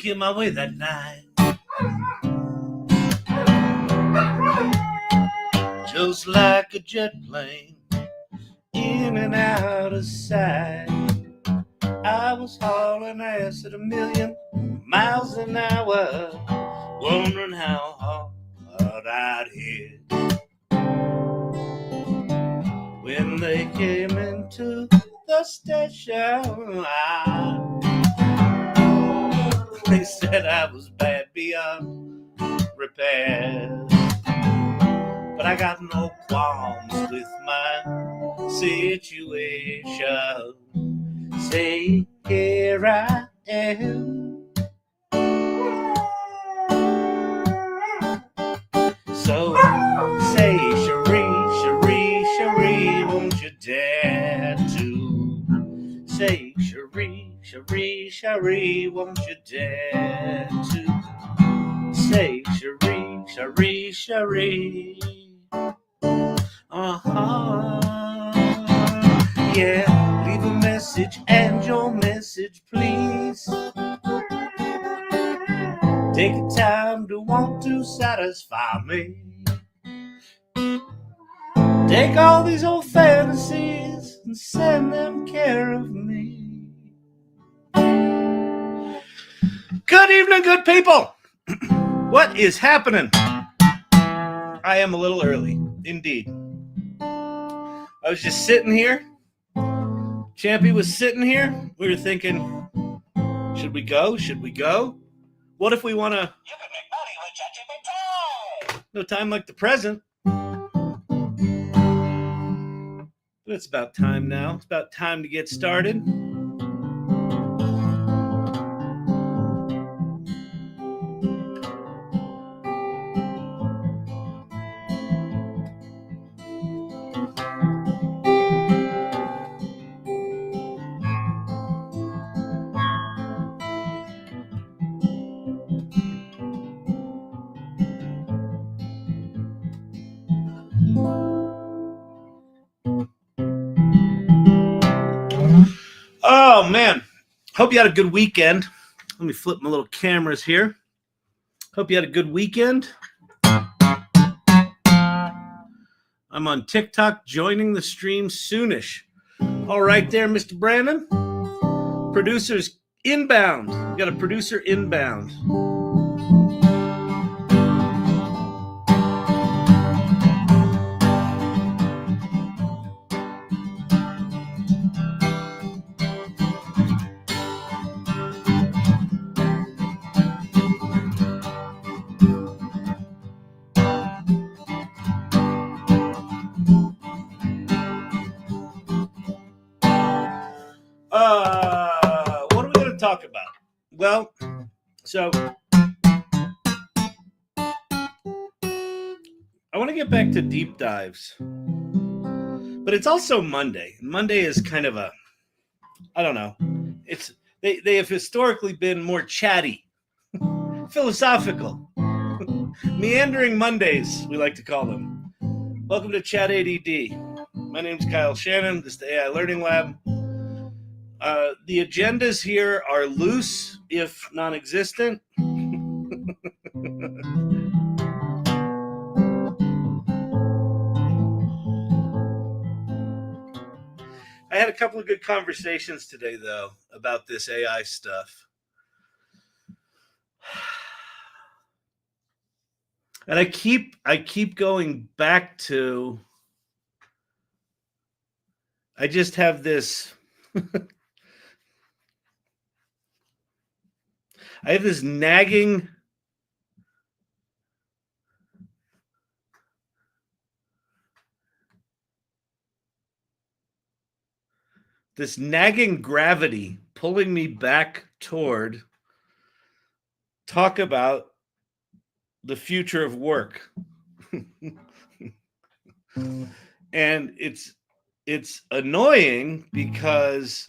making my way that night. Just like a jet plane, in and out of sight. I was hauling ass at 1,000,000 miles an hour, wondering how hard I'd hit. When they came into the station, they said I was bad beyond repair. But I got no qualms with my situation. Say, here I am. So say, Cherie, won't you dare to? Say, Cherie, won't you dare to? Say, Cherie. Yeah, leave a message and your message, please. Take the time to want to satisfy me. Take all these old fantasies and send them care of me. Good evening, good people. What is happening? I am a little early, indeed. I was just sitting here. Champy was sitting here. We were thinking, should we go? What if we want to... You can make money with ChatGPT! No time like the present. But it's about time now. It's about time to get started. Oh, man. Hope you had a good weekend. Let me flip my little cameras here. Hope you had a good weekend. I'm on TikTok, joining the stream soonish. All right there, Mr. Brandon. Producers inbound. We got a producer inbound. What are we going to talk about? Well, so I want to get back to deep dives, but it's also Monday. Monday is kind of a, I don't know. It's they have historically been more chatty, philosophical, meandering Mondays, we like to call them. Welcome to Chat ADD. My name's Kyle Shannon. This is the AI Learning Lab. The agendas here are loose, if non-existent. I had a couple of good conversations today, though, about this AI stuff. And I keep going back to, I just have this, I have this nagging gravity pulling me back toward talk about the future of work. And it's annoying because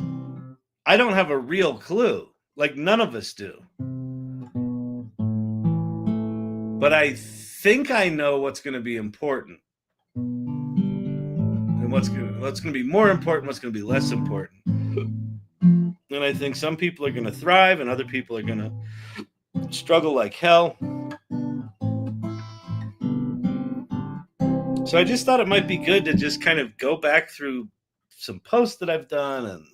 I don't have a real clue. Like none of us do. But I think I know what's going to be important. And what's going to be more important, what's going to be less important. And and I think some people are going to thrive and other people are going to struggle like hell. So I just thought it might be good to just kind of go back through some posts that I've done and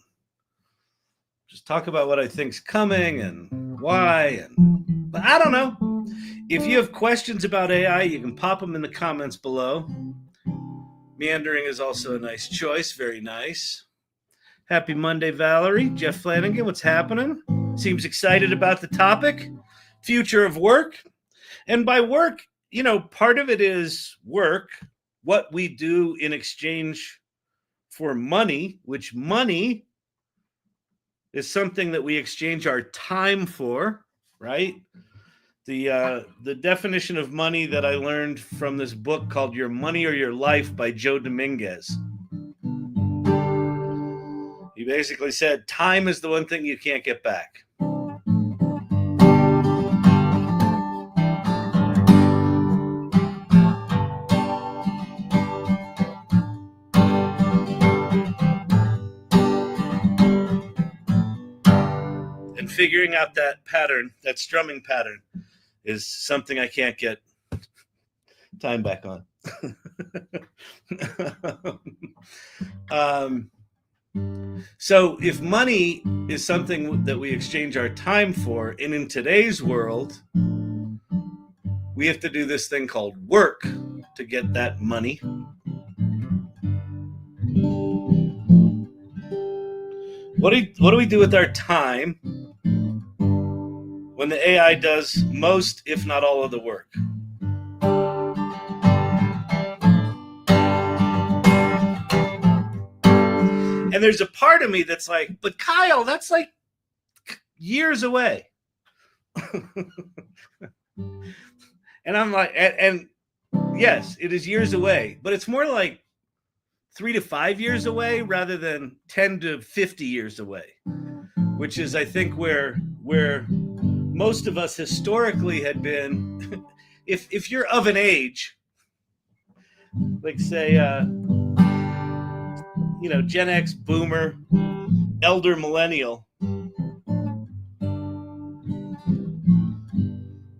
just talk about what I think's coming and why. But I don't know. If you have questions about AI, you can pop them in the comments below. Meandering is also a nice choice. Very nice. Happy Monday, Valerie. Jeff Flanagan, what's happening? Seems excited about the topic. Future of work. And by work, part of it is work, what we do in exchange for money, which money is something that we exchange our time for, right? The definition of money that I learned from this book called Your Money or Your Life by Joe Dominguez. He basically said time is the one thing you can't get back. And figuring out that pattern, that strumming pattern, is something I can't get time back on. So if money is something that we exchange our time for, and in today's world, we have to do this thing called work to get that money. What do we do with our time when the AI does most, if not all, of the work? And there's a part of me that's like, but Kyle, that's like years away. And I'm like, and yes, it is years away, but it's more like 3 to 5 years away rather than 10 to 50 years away, which is, I think, where most of us historically had been. If you're of an age, like say, Gen X, Boomer, Elder Millennial,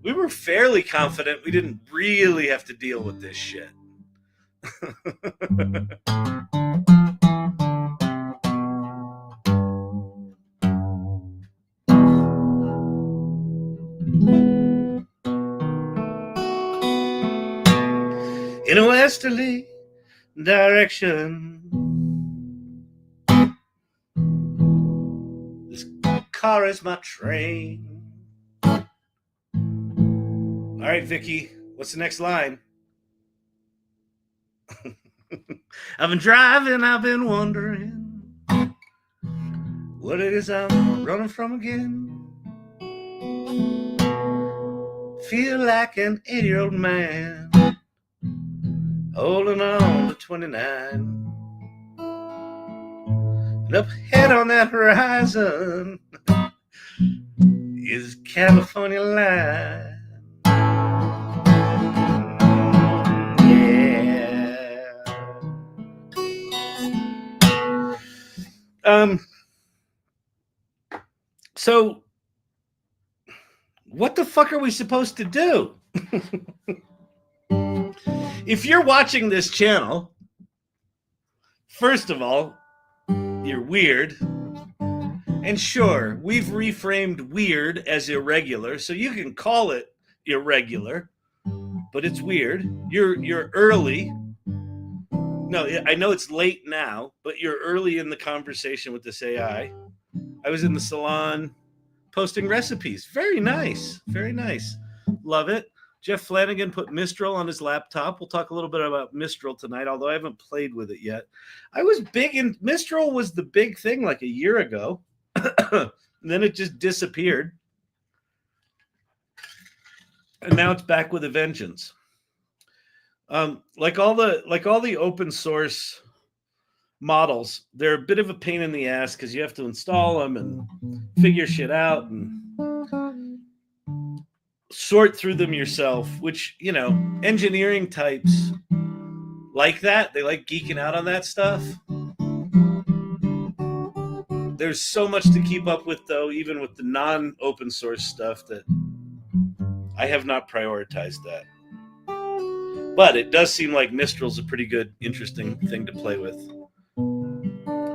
we were fairly confident we didn't really have to deal with this shit. In a westerly direction, this car is my train. All right, Vicky, what's the next line? I've been driving, I've been wondering what it is I'm running from again. Feel like an 80-year-old man holding on to 29. And up ahead on that horizon is California line. So what the fuck are we supposed to do? If you're watching this channel, first of all, you're weird. And sure, we've reframed weird as irregular, so you can call it irregular, but it's weird. You're early. No, I know it's late now, but you're early in the conversation with this AI. I was in the salon posting recipes. Very nice. Very nice. Love it. Jeff Flanagan put Mistral on his laptop. We'll talk a little bit about Mistral tonight, although I haven't played with it yet. I was big in Mistral was the big thing like a year ago. Then it just disappeared. And now it's back with a vengeance. Like all the open source models, they're a bit of a pain in the ass because you have to install them and figure shit out and sort through them yourself, which, engineering types like that. They like geeking out on that stuff. There's so much to keep up with, though, even with the non-open source stuff, that I have not prioritized that. But it does seem like Mistral's a pretty good, interesting thing to play with.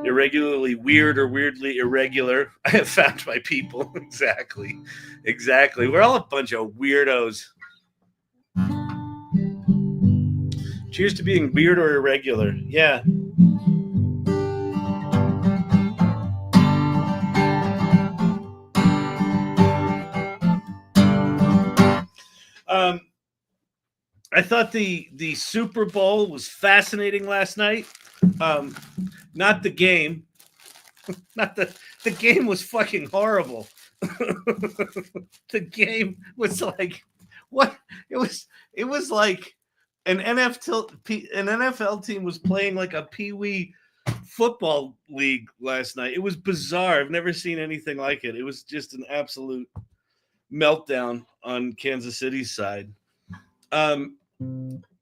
Irregularly weird or weirdly irregular. I have found my people. Exactly. We're all a bunch of weirdos. Cheers to being weird or irregular. Yeah. I thought the Super Bowl was fascinating last night. Not the game. Not the game was fucking horrible. The game was like what? It was like an NFL team was playing like a pee-wee football league last night. It was bizarre. I've never seen anything like it. It was just an absolute meltdown on Kansas City's side.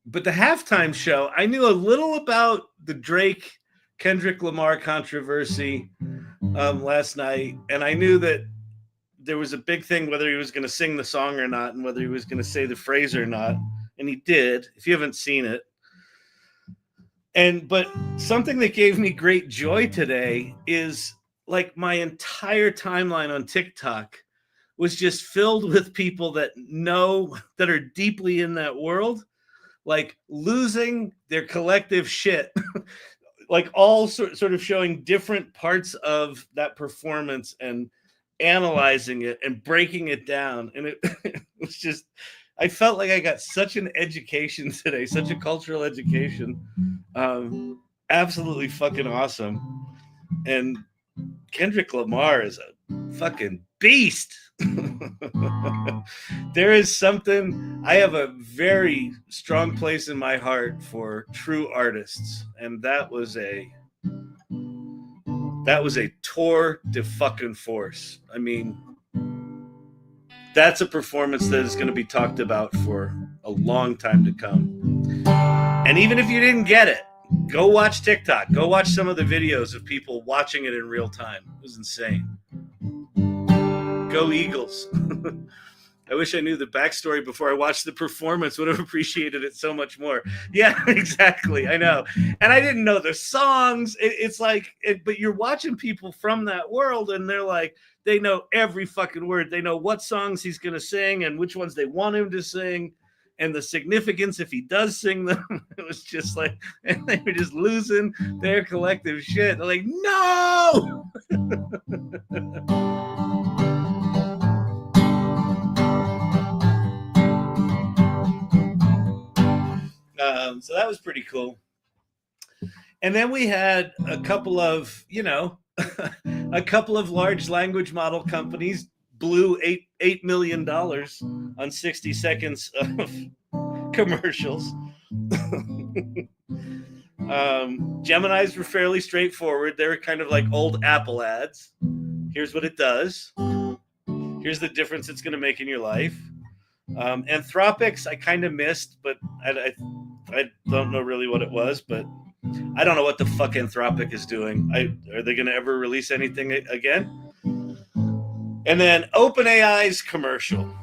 But the halftime show, I knew a little about the Drake Kendrick Lamar controversy last night, and I knew that there was a big thing whether he was going to sing the song or not, and whether he was going to say the phrase or not, and he did. If you haven't seen it, but something that gave me great joy today is like my entire timeline on TikTok was just filled with people that are deeply in that world, like losing their collective shit. Like all sort of showing different parts of that performance and analyzing it and breaking it down. And it was just, I felt like I got such an education today, such a cultural education. Absolutely fucking awesome. And Kendrick Lamar is a fucking beast. There is something, I have a very strong place in my heart for true artists, and that was a tour de fucking force. I mean, that's a performance that is going to be talked about for a long time to come. And even if you didn't get it, go watch TikTok. Go watch some of the videos of people watching it in real time. It was insane. Go Eagles. I wish I knew the backstory before I watched the performance. Would have appreciated it so much more. Yeah, exactly. I know. And I didn't know the songs. It's like, but you're watching people from that world, and they're like, they know every fucking word. They know what songs he's going to sing and which ones they want him to sing and the significance if he does sing them. It was just like, and they were just losing their collective shit. They're like, no! So that was pretty cool. And then we had a couple of, a couple of large language model companies blew $8 million on 60 seconds of commercials. Geminis were fairly straightforward. They were kind of like old Apple ads. Here's what it does. Here's the difference it's going to make in your life. Anthropics, I kind of missed, but I don't know really what it was, but I don't know what the fuck Anthropic is doing. Are they going to ever release anything again? And then OpenAI's commercial.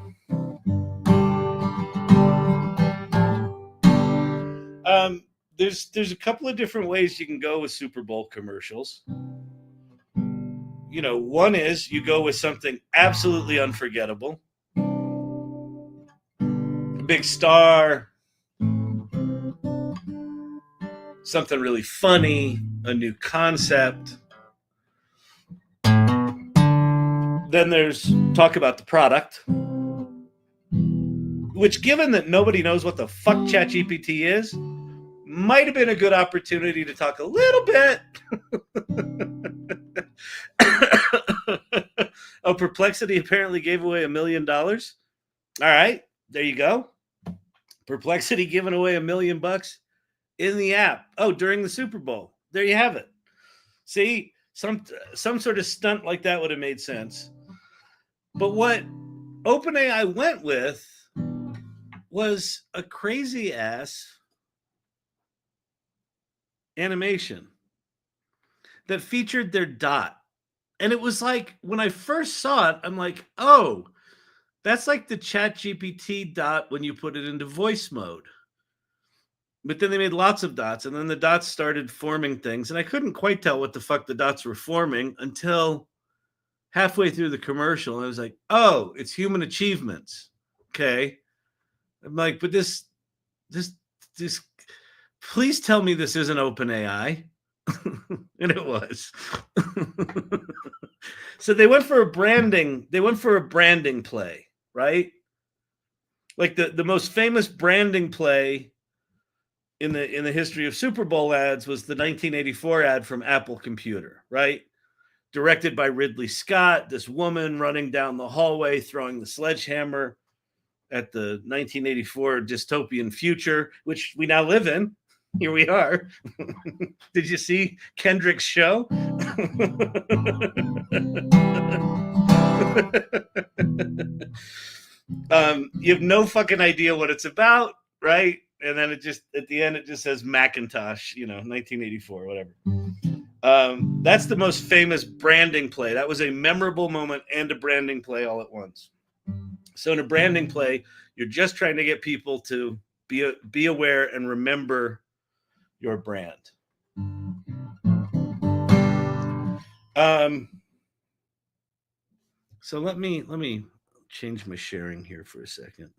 There's a couple of different ways you can go with Super Bowl commercials. One is you go with something absolutely unforgettable. A big star, something really funny, a new concept. Then there's talk about the product, which, given that nobody knows what the fuck ChatGPT is, might have been a good opportunity to talk a little bit. Oh, Perplexity apparently gave away $1 million. All right, there you go. Perplexity giving away $1 million in the app. Oh, during the Super Bowl. There you have it. See, some sort of stunt like that would have made sense. But what OpenAI went with was a crazy ass animation that featured their dot. And it was like, when I first saw it, I'm like, oh, that's like the ChatGPT dot when you put it into voice mode. But then they made lots of dots, and then the dots started forming things, and I couldn't quite tell what the fuck the dots were forming until halfway through the commercial. And I was like, oh, it's human achievements. Okay. I'm like, but this, please tell me this isn't OpenAI. And it was. So they went for a branding play, right? Like the most famous branding play in the history of Super Bowl ads was the 1984 ad from Apple Computer, right? Directed by Ridley Scott, this woman running down the hallway throwing the sledgehammer at the 1984 dystopian future, which we now live in. Here we are. Did you see Kendrick's show? You have no fucking idea what it's about, right? And then it just, at the end, it just says Macintosh, 1984, whatever. That's the most famous branding play. That was a memorable moment and a branding play all at once. So in a branding play, you're just trying to get people to be aware and remember your brand. So let me change my sharing here for a second.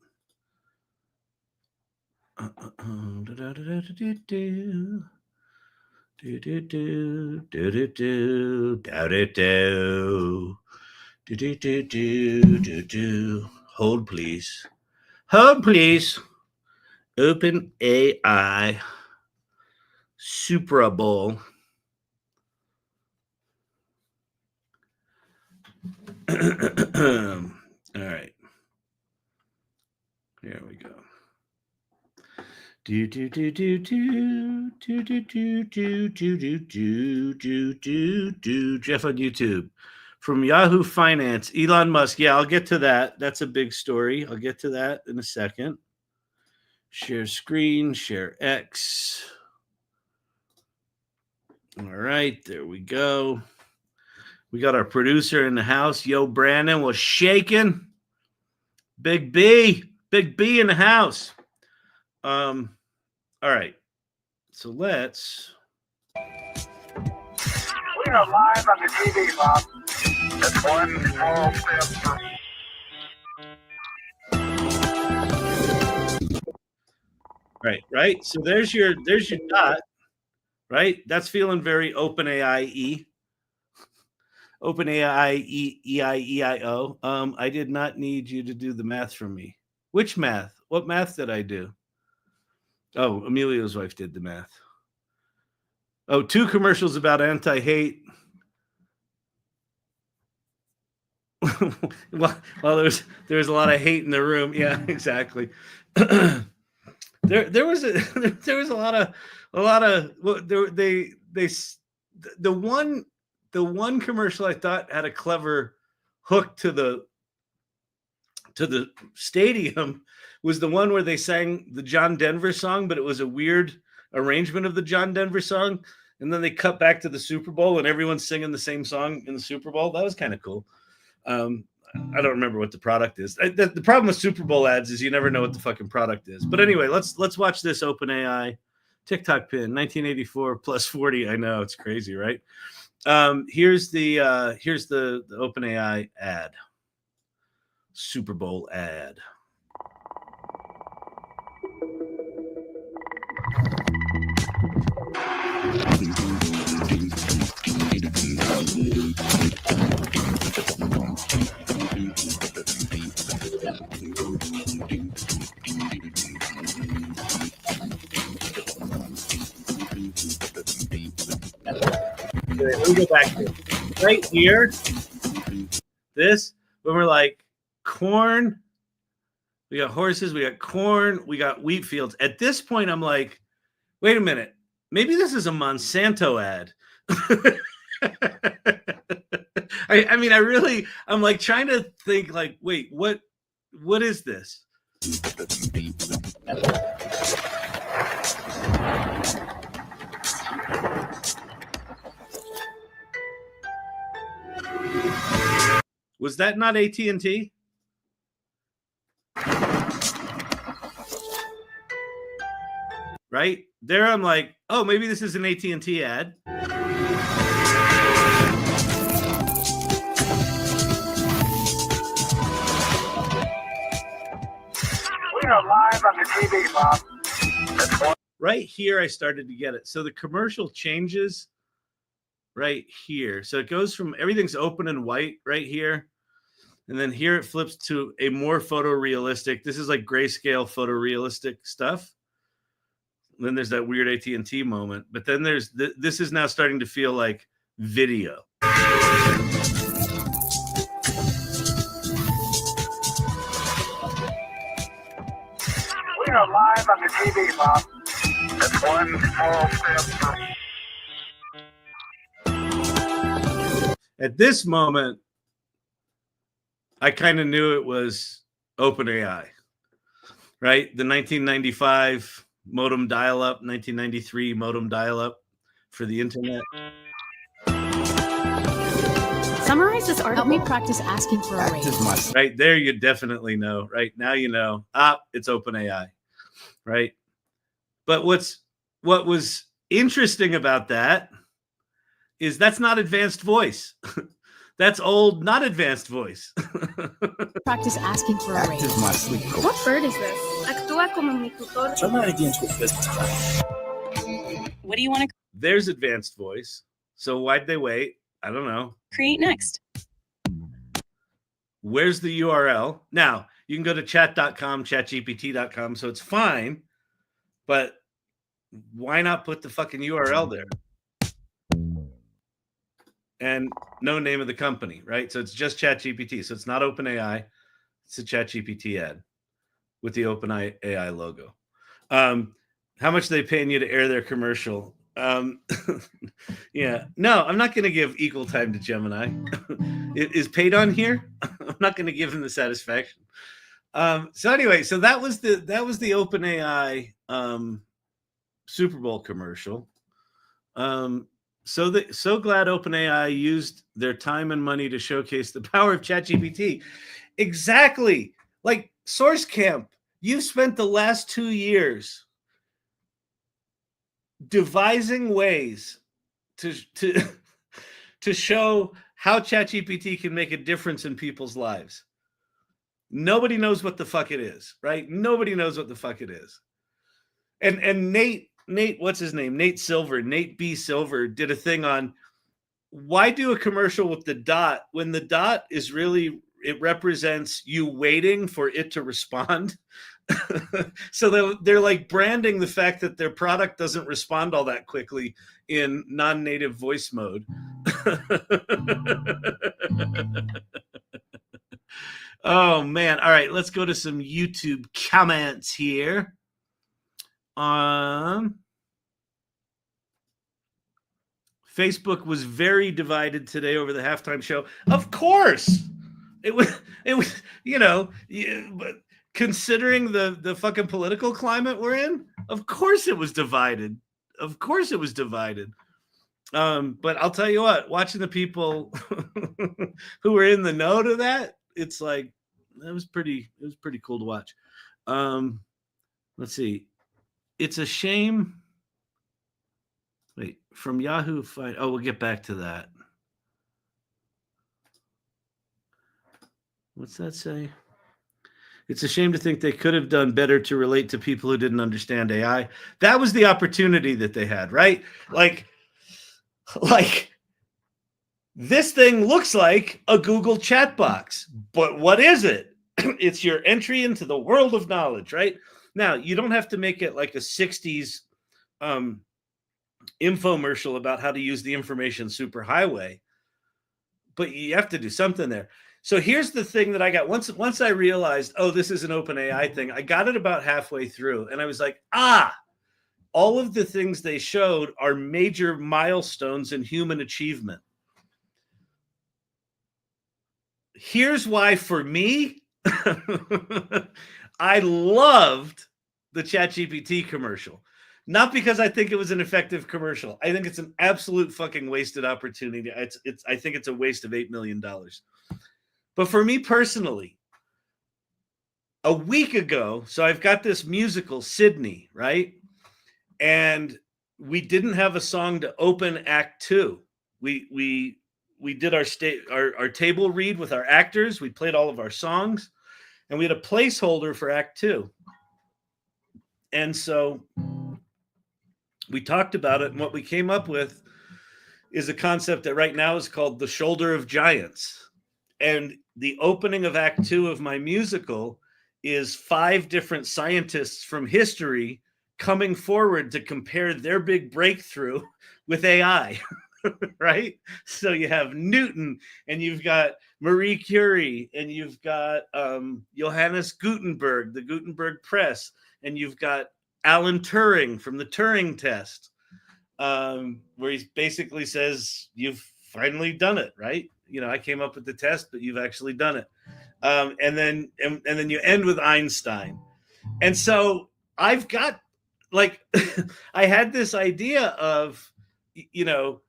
Hold please. Hold please. Open AI Super Bowl. All right. Here we go. Jeff on YouTube. From Yahoo Finance, Elon Musk. Yeah, I'll get to that. That's a big story. I'll get to that in a second. Share screen, share X. All right, there we go. We got our producer in the house. Yo, Brandon was shaking. Big B in the house. All right. So let's. We are live on the TV, Bob. That's one small step for. Right. So there's your dot. Right. That's feeling very OpenAI-y. OpenAI EIEIO. I did not need you to do the math for me. Which math? What math did I do? Oh, Emilio's wife did the math. Oh, 2 commercials about anti-hate. well, there was a lot of hate in the room. Yeah, exactly. there was a lot of the one commercial I thought had a clever hook to the stadium was the one where they sang the John Denver song, but it was a weird arrangement of the John Denver song. And then they cut back to the Super Bowl and everyone's singing the same song in the Super Bowl. That was kind of cool. I don't remember what the product is. The problem with Super Bowl ads is you never know what the fucking product is. But anyway, let's watch this OpenAI TikTok pin, 1984 plus 40. I know, it's crazy, right? Here's the OpenAI ad. Super Bowl ad. Let me go back here. Right here, this, when we're like, corn, we got horses, we got corn, we got wheat fields. At this point, I'm like, wait a minute, maybe this is a Monsanto ad. I'm like trying to think like, wait, what is this? Was that not AT&T? Right there, I'm like, oh, maybe this is an AT&T ad. We are live on the TV, Bob. Right here, I started to get it. So the commercial changes right here. So it goes from everything's open and white right here. And then here it flips to a more photorealistic. This is like grayscale photorealistic stuff. And then there's that weird AT&T moment. But then there's this is now starting to feel like video. We are live on the TV, Bob. That's one small step. At this moment, I kind of knew it was OpenAI, right? The 1995 modem dial-up, 1993 modem dial-up for the internet. Summarize this article. Help me practice asking for a raise. Right there, you definitely know. Right now, you know. It's OpenAI, right? But what was interesting about that is that's not advanced voice. That's old, not advanced voice. Practice asking for a raise. What bird is this? Actúa como mi tutor. What do you want to There's advanced voice. So why'd they wait? I don't know. create next? Where's the URL? Now, you can go to chat.com, chatgpt.com, so it's fine. But why not put the fucking URL there? And no name of the company, right? So it's just ChatGPT. So it's not OpenAI. It's a ChatGPT ad with the OpenAI logo. How much are they paying you to air their commercial? Yeah. No, I'm not going to give equal time to Gemini. Is paid on here? I'm not going to give him the satisfaction. So anyway, so that was the OpenAI Super Bowl commercial. So glad OpenAI used their time and money to showcase the power of ChatGPT. Exactly. Like Source Camp, you've spent the last 2 years devising ways to show how ChatGPT can make a difference in people's lives. Nobody knows what the fuck it is, right? Nobody knows what the fuck it is. And Nate, what's his name? Nate B. Silver did a thing on why do a commercial with the dot when the dot is really, it represents you waiting for it to respond. So they're like branding the fact that their product doesn't respond all that quickly in non-native voice mode. Oh man. All right, let's go to some YouTube comments here. Facebook was very divided today over the halftime show. Of course, it was, but considering the fucking political climate we're in, of course it was divided. But I'll tell you what, watching the people who were in the know to that, it's like, it was pretty cool to watch. Let's see. It's a shame. Wait, from Yahoo. We'll get back to that. What's that say? It's a shame to think they could have done better to relate to people who didn't understand AI. That was the opportunity that they had, right? Like this thing looks like a Google chat box, but what is it? It's your entry into the world of knowledge, right? Now, you don't have to make it like a 60s infomercial about how to use the information superhighway, but you have to do something there. So here's the thing that I got. Once I realized, oh, this is an OpenAI thing, I got it about halfway through, and I was like, all of the things they showed are major milestones in human achievement. Here's why, for me, I loved the ChatGPT commercial. Not because I think it was an effective commercial. I think it's an absolute fucking wasted opportunity. I think it's a waste of $8 million. But for me personally, a week ago, so I've got this musical, Sydney, right? And we didn't have a song to open Act 2. We did our table read with our actors. We played all of our songs, and we had a placeholder for Act 2. And so we talked about it, and what we came up with is a concept that right now is called the Shoulder of Giants. And the opening of Act 2 of my musical is 5 different scientists from history coming forward to compare their big breakthrough with AI, right? So you have Newton, and you've got Marie Curie, and you've got Johannes Gutenberg, the Gutenberg Press, and you've got Alan Turing from the Turing test, where he basically says, you've finally done it, right? You know, I came up with the test, but you've actually done it. And then you end with Einstein. And so I've got, like, I had this idea of, you know,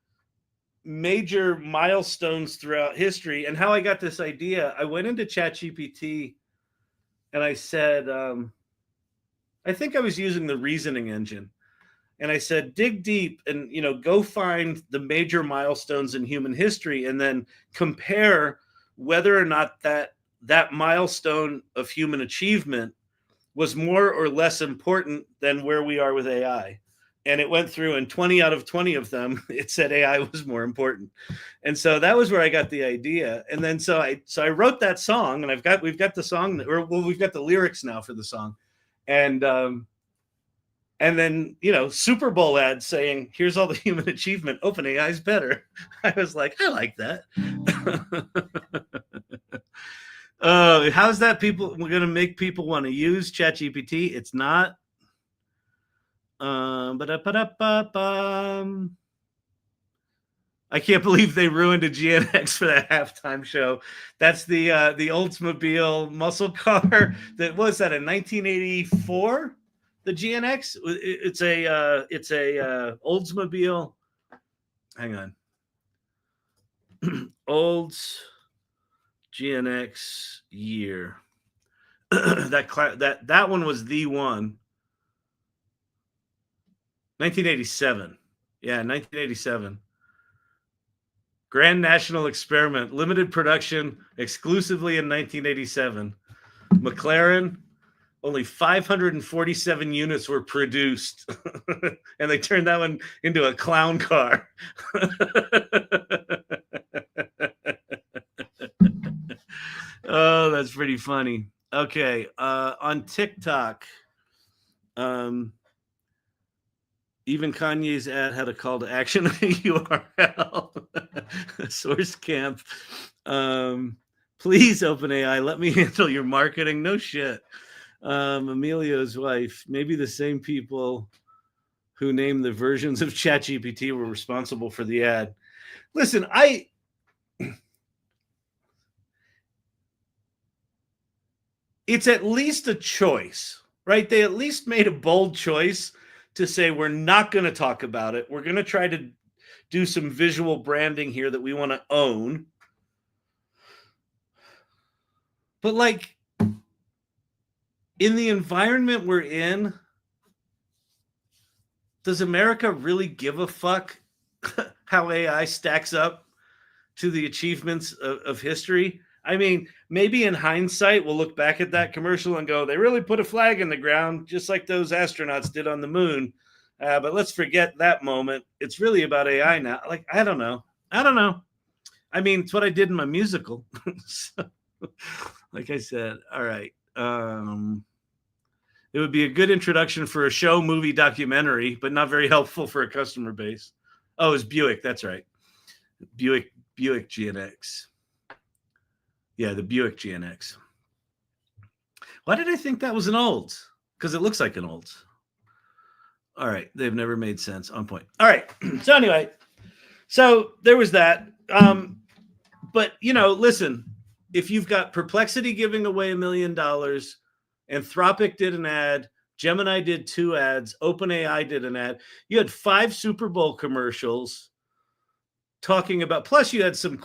major milestones throughout history. And how I got this idea, I went into ChatGPT and I said, I think I was using the reasoning engine. And I said, dig deep and, you know, go find the major milestones in human history and then compare whether or not that milestone of human achievement was more or less important than where we are with AI. And it went through, and 20 out of 20 of them, it said AI was more important. And so that was where I got the idea. And then so I wrote that song, and we've got the song, or well, we've got the lyrics now for the song. And then, you know, Super Bowl ads saying, here's all the human achievement. OpenAI is better. I was like, I like that. How's that we're going to make people want to use ChatGPT? It's not. I can't believe they ruined a GNX for that halftime show. That's the Oldsmobile muscle car that was that in 1984. The GNX, it's a Oldsmobile. Hang on, Olds GNX year. that one was the one. 1987. Yeah, 1987. Grand National Experiment, limited production, exclusively in 1987. McLaren. Only 547 units were produced, and they turned that one into a clown car. Oh, that's pretty funny. Okay, on TikTok, even Kanye's ad had a call to action URL. Source camp. Please, OpenAI, let me handle your marketing. No shit. Emilio's wife, maybe the same people who named the versions of ChatGPT were responsible for the ad. Listen, it's at least a choice, right? They at least made a bold choice to say, we're not going to talk about it. We're going to try to do some visual branding here that we want to own. But like, in the environment we're in, does America really give a fuck how AI stacks up to the achievements of history? I mean, maybe in hindsight, we'll look back at that commercial and go, they really put a flag in the ground, just like those astronauts did on the moon. But let's forget that moment. It's really about AI now. Like, I don't know. I mean, it's what I did in my musical. So, like I said, all right. It would be a good introduction for a show, movie, documentary, but not very helpful for a customer base. Oh, it's Buick. That's right. Buick GNX. Yeah, the Buick GNX. Why did I think that was an Olds? Because it looks like an Olds. All right. They've never made sense. On point. All right. So anyway, so there was that. But, you know, listen, if you've got Perplexity giving away $1 million, Anthropic did an ad, Gemini did 2 ads, OpenAI did an ad. You had 5 Super Bowl commercials. talking about, plus you had some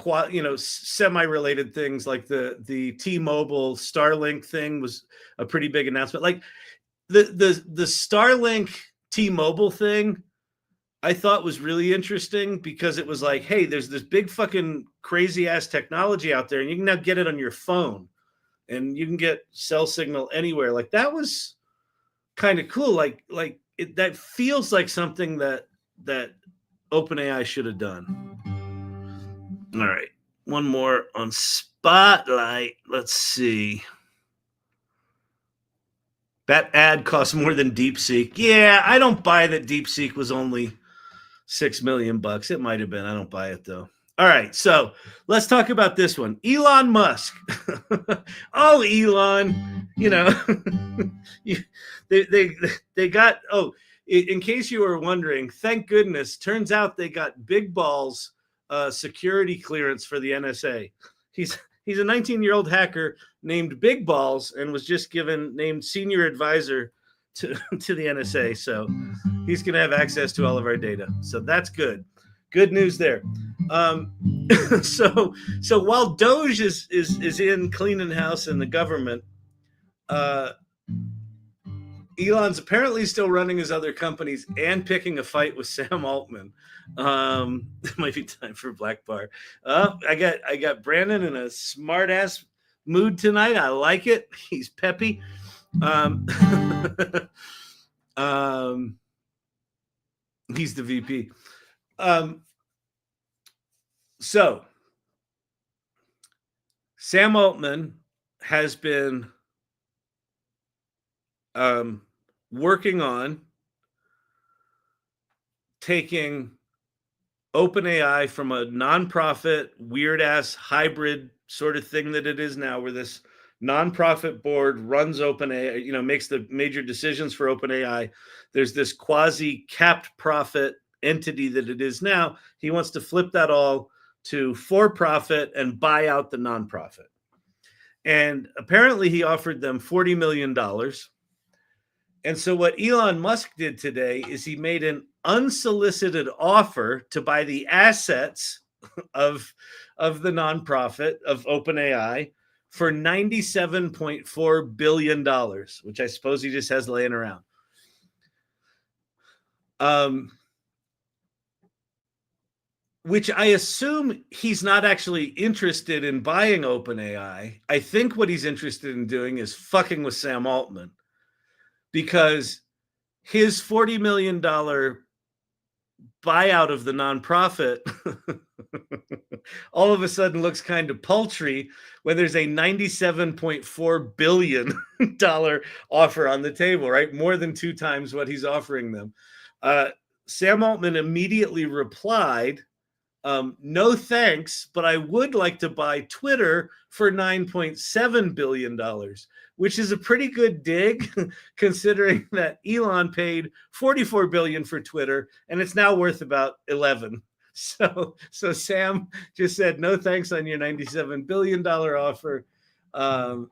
semi-related things like the T-Mobile Starlink thing was a pretty big announcement. Like the Starlink T-Mobile thing I thought was really interesting because it was like, hey, there's this big fucking crazy ass technology out there and you can now get it on your phone and you can get cell signal anywhere. Like that was kind of cool. That feels like something that OpenAI should have done. All right. One more on Spotlight. Let's see. That ad costs more than DeepSeek. Yeah, I don't buy that DeepSeek was only $6 million. It might have been. I don't buy it though. All right, so let's talk about this one. Elon Musk. Oh, Elon. They got. Oh, in case you were wondering, thank goodness. Turns out they got big balls security clearance for the NSA. He's a 19-year-old hacker named Big Balls and was just named senior advisor to the NSA. So he's going to have access to all of our data. So that's good. Good news there. So while Doge is in cleaning house in the government, Elon's apparently still running his other companies and picking a fight with Sam Altman. It might be time for Black Bar. I got Brandon in a smart ass mood tonight. I like it. He's peppy. He's the VP. So Sam Altman has been working on taking OpenAI from a nonprofit, weird ass hybrid sort of thing that it is now, where this nonprofit board runs OpenAI, makes the major decisions for OpenAI. There's this quasi capped profit entity that it is now. He wants to flip that all to for profit and buy out the nonprofit. And apparently he offered them $40 million. And so what Elon Musk did today is he made an unsolicited offer to buy the assets of the nonprofit of OpenAI for $97.4 billion, which I suppose he just has laying around. Which I assume he's not actually interested in buying OpenAI. I think what he's interested in doing is fucking with Sam Altman, because his $40 million buyout of the nonprofit all of a sudden looks kind of paltry when there's a $97.4 billion offer on the table, right? More than 2 times what he's offering them. Sam Altman immediately replied, no thanks, but I would like to buy Twitter for $9.7 billion, which is a pretty good dig considering that Elon paid $44 billion for Twitter and it's now worth about 11. So Sam just said, no thanks on your $97 billion offer. But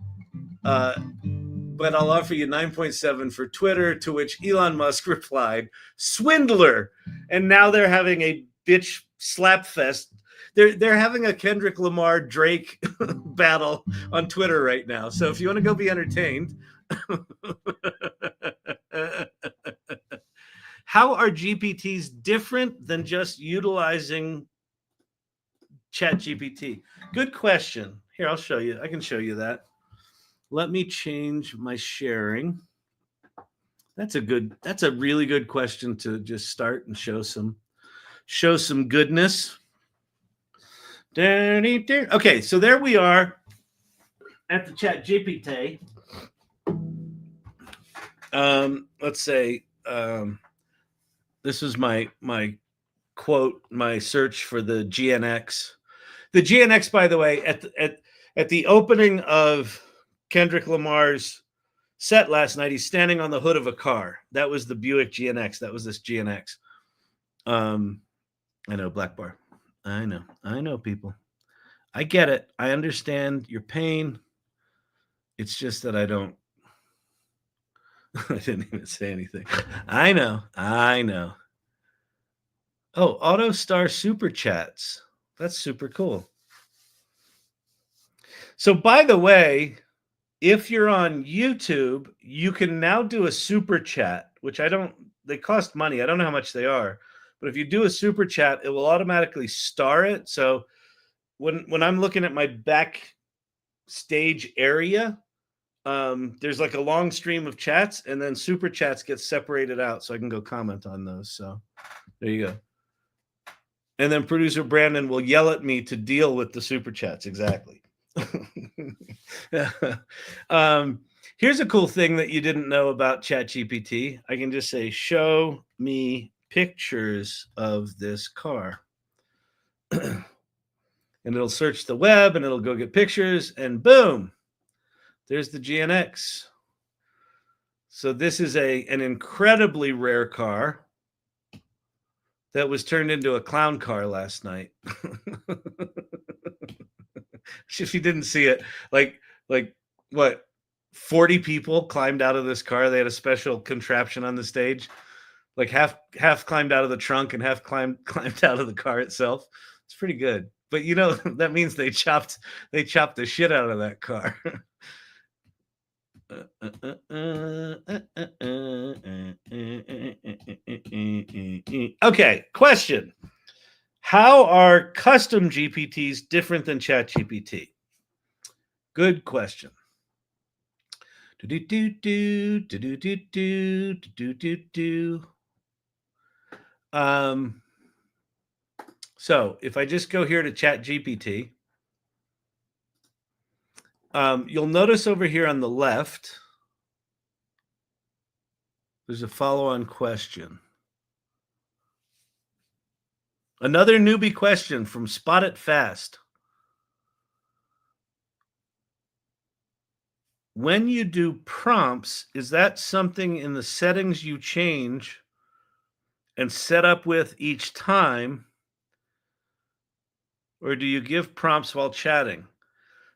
I'll offer you 9.7 for Twitter, to which Elon Musk replied, swindler. And now they're having a bitch slap fest. They're having a Kendrick Lamar Drake battle on Twitter right now. So if you want to go be entertained, how are GPTs different than just utilizing ChatGPT? Good question. Here, I'll show you. I can show you that. Let me change my sharing. That's a really good question to just start and show some goodness. Okay, so there we are at the ChatGPT. Let's say this is my quote, my search for the GNX. The GNX, by the way, at the opening of Kendrick Lamar's set last night, he's standing on the hood of a car. That was the Buick GNX. That was this GNX. I know, Black Bar. I know, people. I get it. I understand your pain. It's just that I don't. I didn't even say anything. I know. Oh, Auto Star Super Chats. That's super cool. So, by the way, if you're on YouTube, you can now do a super chat, which they cost money. I don't know how much they are. But if you do a super chat, it will automatically star it. So when I'm looking at my backstage area, there's like a long stream of chats, and then super chats get separated out so I can go comment on those. So there you go. And then producer Brandon will yell at me to deal with the super chats. Exactly. Here's a cool thing that you didn't know about ChatGPT. I can just say, show me pictures of this car. And it'll search the web and it'll go get pictures, and boom, there's the GNX. So this is an incredibly rare car that was turned into a clown car last night. If you didn't see it, like what, 40 people climbed out of this car. They had a special contraption on the stage, like half climbed out of the trunk and half climbed out of the car itself. It's pretty good. But you know, that means they chopped the shit out of that car. Okay, question. How are custom GPTs different than ChatGPT? Good question. So if I just go here to ChatGPT, you'll notice over here on the left, there's a follow-on question. Another newbie question from Spot It Fast. When you do prompts, is that something in the settings you change and set up with each time, or do you give prompts while chatting?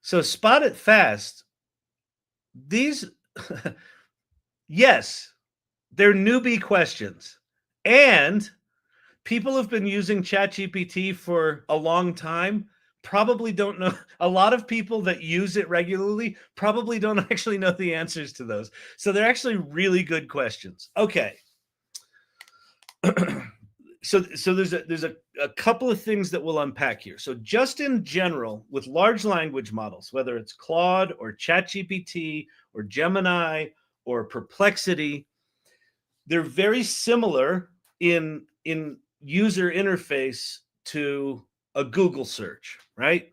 So Spot It Fast, these, yes, they're newbie questions. And people have been using ChatGPT for a long time, probably don't know. A lot of people that use it regularly probably don't actually know the answers to those. So they're actually really good questions. Okay. So there's a couple of things that we'll unpack here. So just in general, with large language models, whether it's Claude or ChatGPT or Gemini or Perplexity, they're very similar in user interface to a Google search, right?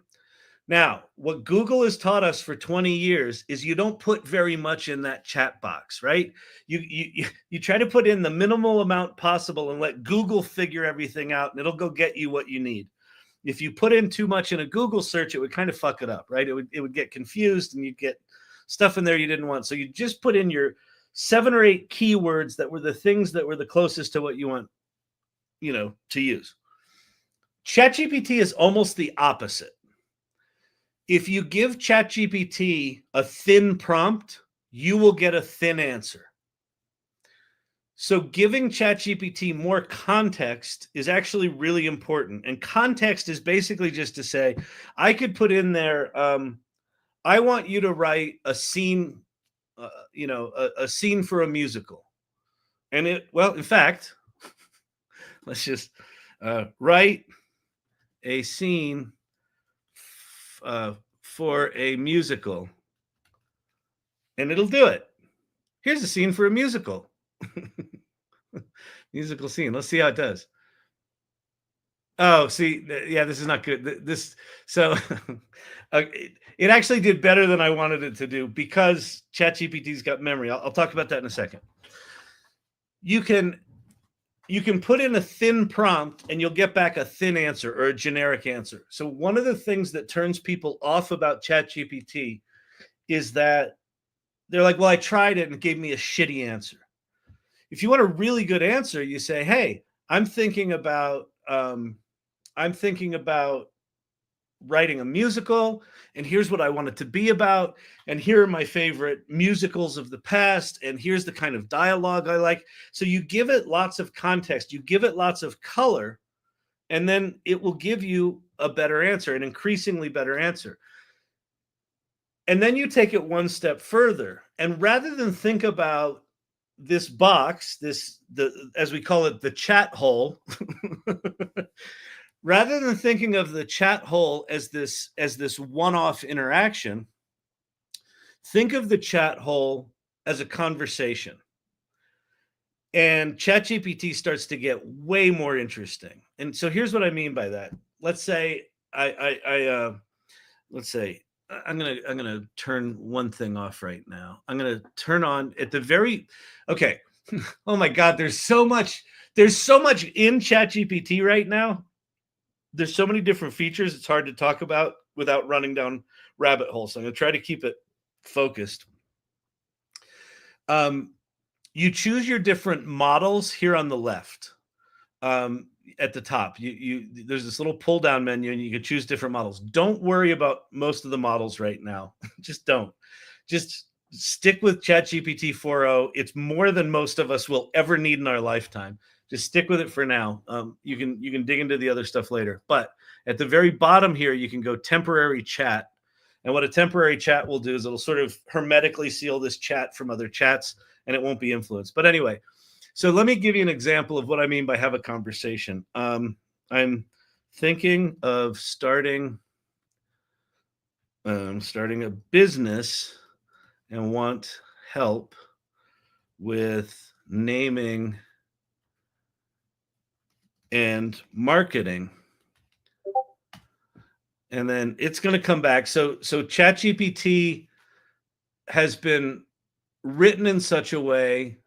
Now, what Google has taught us for 20 years is you don't put very much in that chat box, right? You try to put in the minimal amount possible and let Google figure everything out, and it'll go get you what you need. If you put in too much in a Google search, it would kind of fuck it up, right? It would get confused, and you'd get stuff in there you didn't want. So you just put in your 7 or 8 keywords that were the things that were the closest to what you want, to use. ChatGPT is almost the opposite. If you give ChatGPT a thin prompt, you will get a thin answer. So giving ChatGPT more context is actually really important. And context is basically just to say, I could put in there, I want you to write a scene, a scene for a musical. And in fact, let's just write a scene for a musical, and it'll do it. Here's a scene for a musical. Musical scene. Let's see how it does. Oh, see, yeah, this is not good. It actually did better than I wanted it to do because ChatGPT's got memory. I'll talk about that in a second. You can put in a thin prompt and you'll get back a thin answer or a generic answer. So one of the things that turns people off about ChatGPT is that they're like, well, I tried it and it gave me a shitty answer. If you want a really good answer, you say, hey, I'm thinking about writing a musical, and here's what I want it to be about, and here are my favorite musicals of the past, and here's the kind of dialogue I like. So you give it lots of context, you give it lots of color, and then it will give you a better answer, an increasingly better answer. And then you take it one step further, and rather than think about this box, as we call it, the chat hole, rather than thinking of the chat hole as this one-off interaction, think of the chat hole as a conversation. And ChatGPT starts to get way more interesting. And so here's what I mean by that. Let's say let's say I'm gonna turn one thing off right now. I'm gonna turn on at the very okay. Oh my God, there's so much in ChatGPT right now. There's so many different features. It's hard to talk about without running down rabbit holes. So I'm gonna try to keep it focused. You choose your different models here on the left. At the top, there's this little pull down menu and you can choose different models. Don't worry about most of the models right now. Just don't. Just stick with ChatGPT 4.0. It's more than most of us will ever need in our lifetime. Just stick with it for now. You can dig into the other stuff later. But at the very bottom here, you can go temporary chat. And what a temporary chat will do is it'll sort of hermetically seal this chat from other chats, and it won't be influenced. But anyway, so let me give you an example of what I mean by have a conversation. I'm thinking of starting a business and want help with naming and marketing. And then it's going to come back. So ChatGPT has been written in such a way,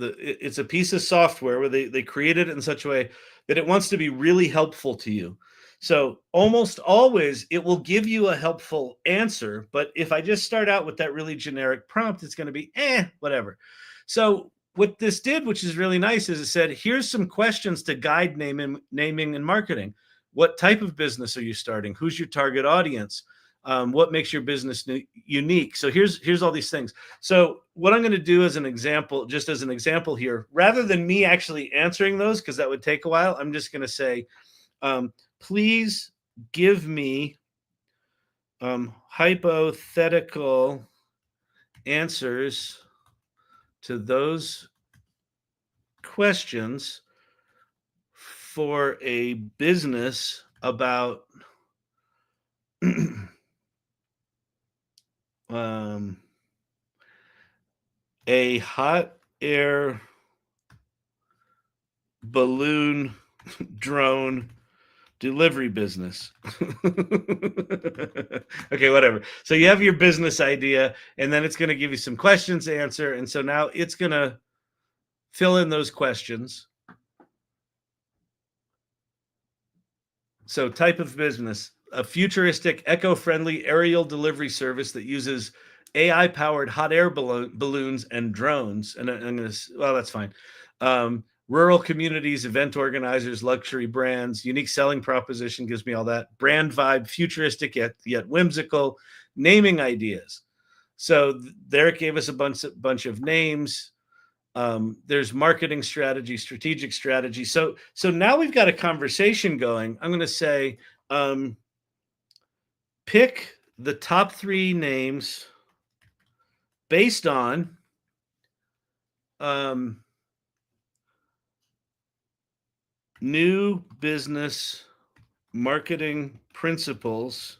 it's a piece of software where they created it in such a way that it wants to be really helpful to you. So almost always it will give you a helpful answer. But if I just start out with that really generic prompt, it's going to be whatever. So what this did, which is really nice, is it said, here's some questions to guide naming and marketing. What type of business are you starting? Who's your target audience? What makes your business unique? So here's all these things. So what I'm going to do as an example, just as an example here, rather than me actually answering those, because that would take a while, I'm just going to say, please give me hypothetical answers to those questions for a business about a hot air balloon drone delivery business. Okay, whatever. So you have your business idea, and then it's going to give you some questions to answer. And so now it's going to fill in those questions. So type of business, a futuristic, eco-friendly aerial delivery service that uses AI-powered hot air balloons and drones. And I'm going to, well, that's fine. Rural communities, event organizers, luxury brands, unique selling proposition gives me all that. Brand vibe, futuristic yet whimsical, naming ideas. So there it gave us a bunch of names. There's marketing strategy, strategic strategy. So now we've got a conversation going. I'm going to say, pick the top 3 names based on new business marketing principles.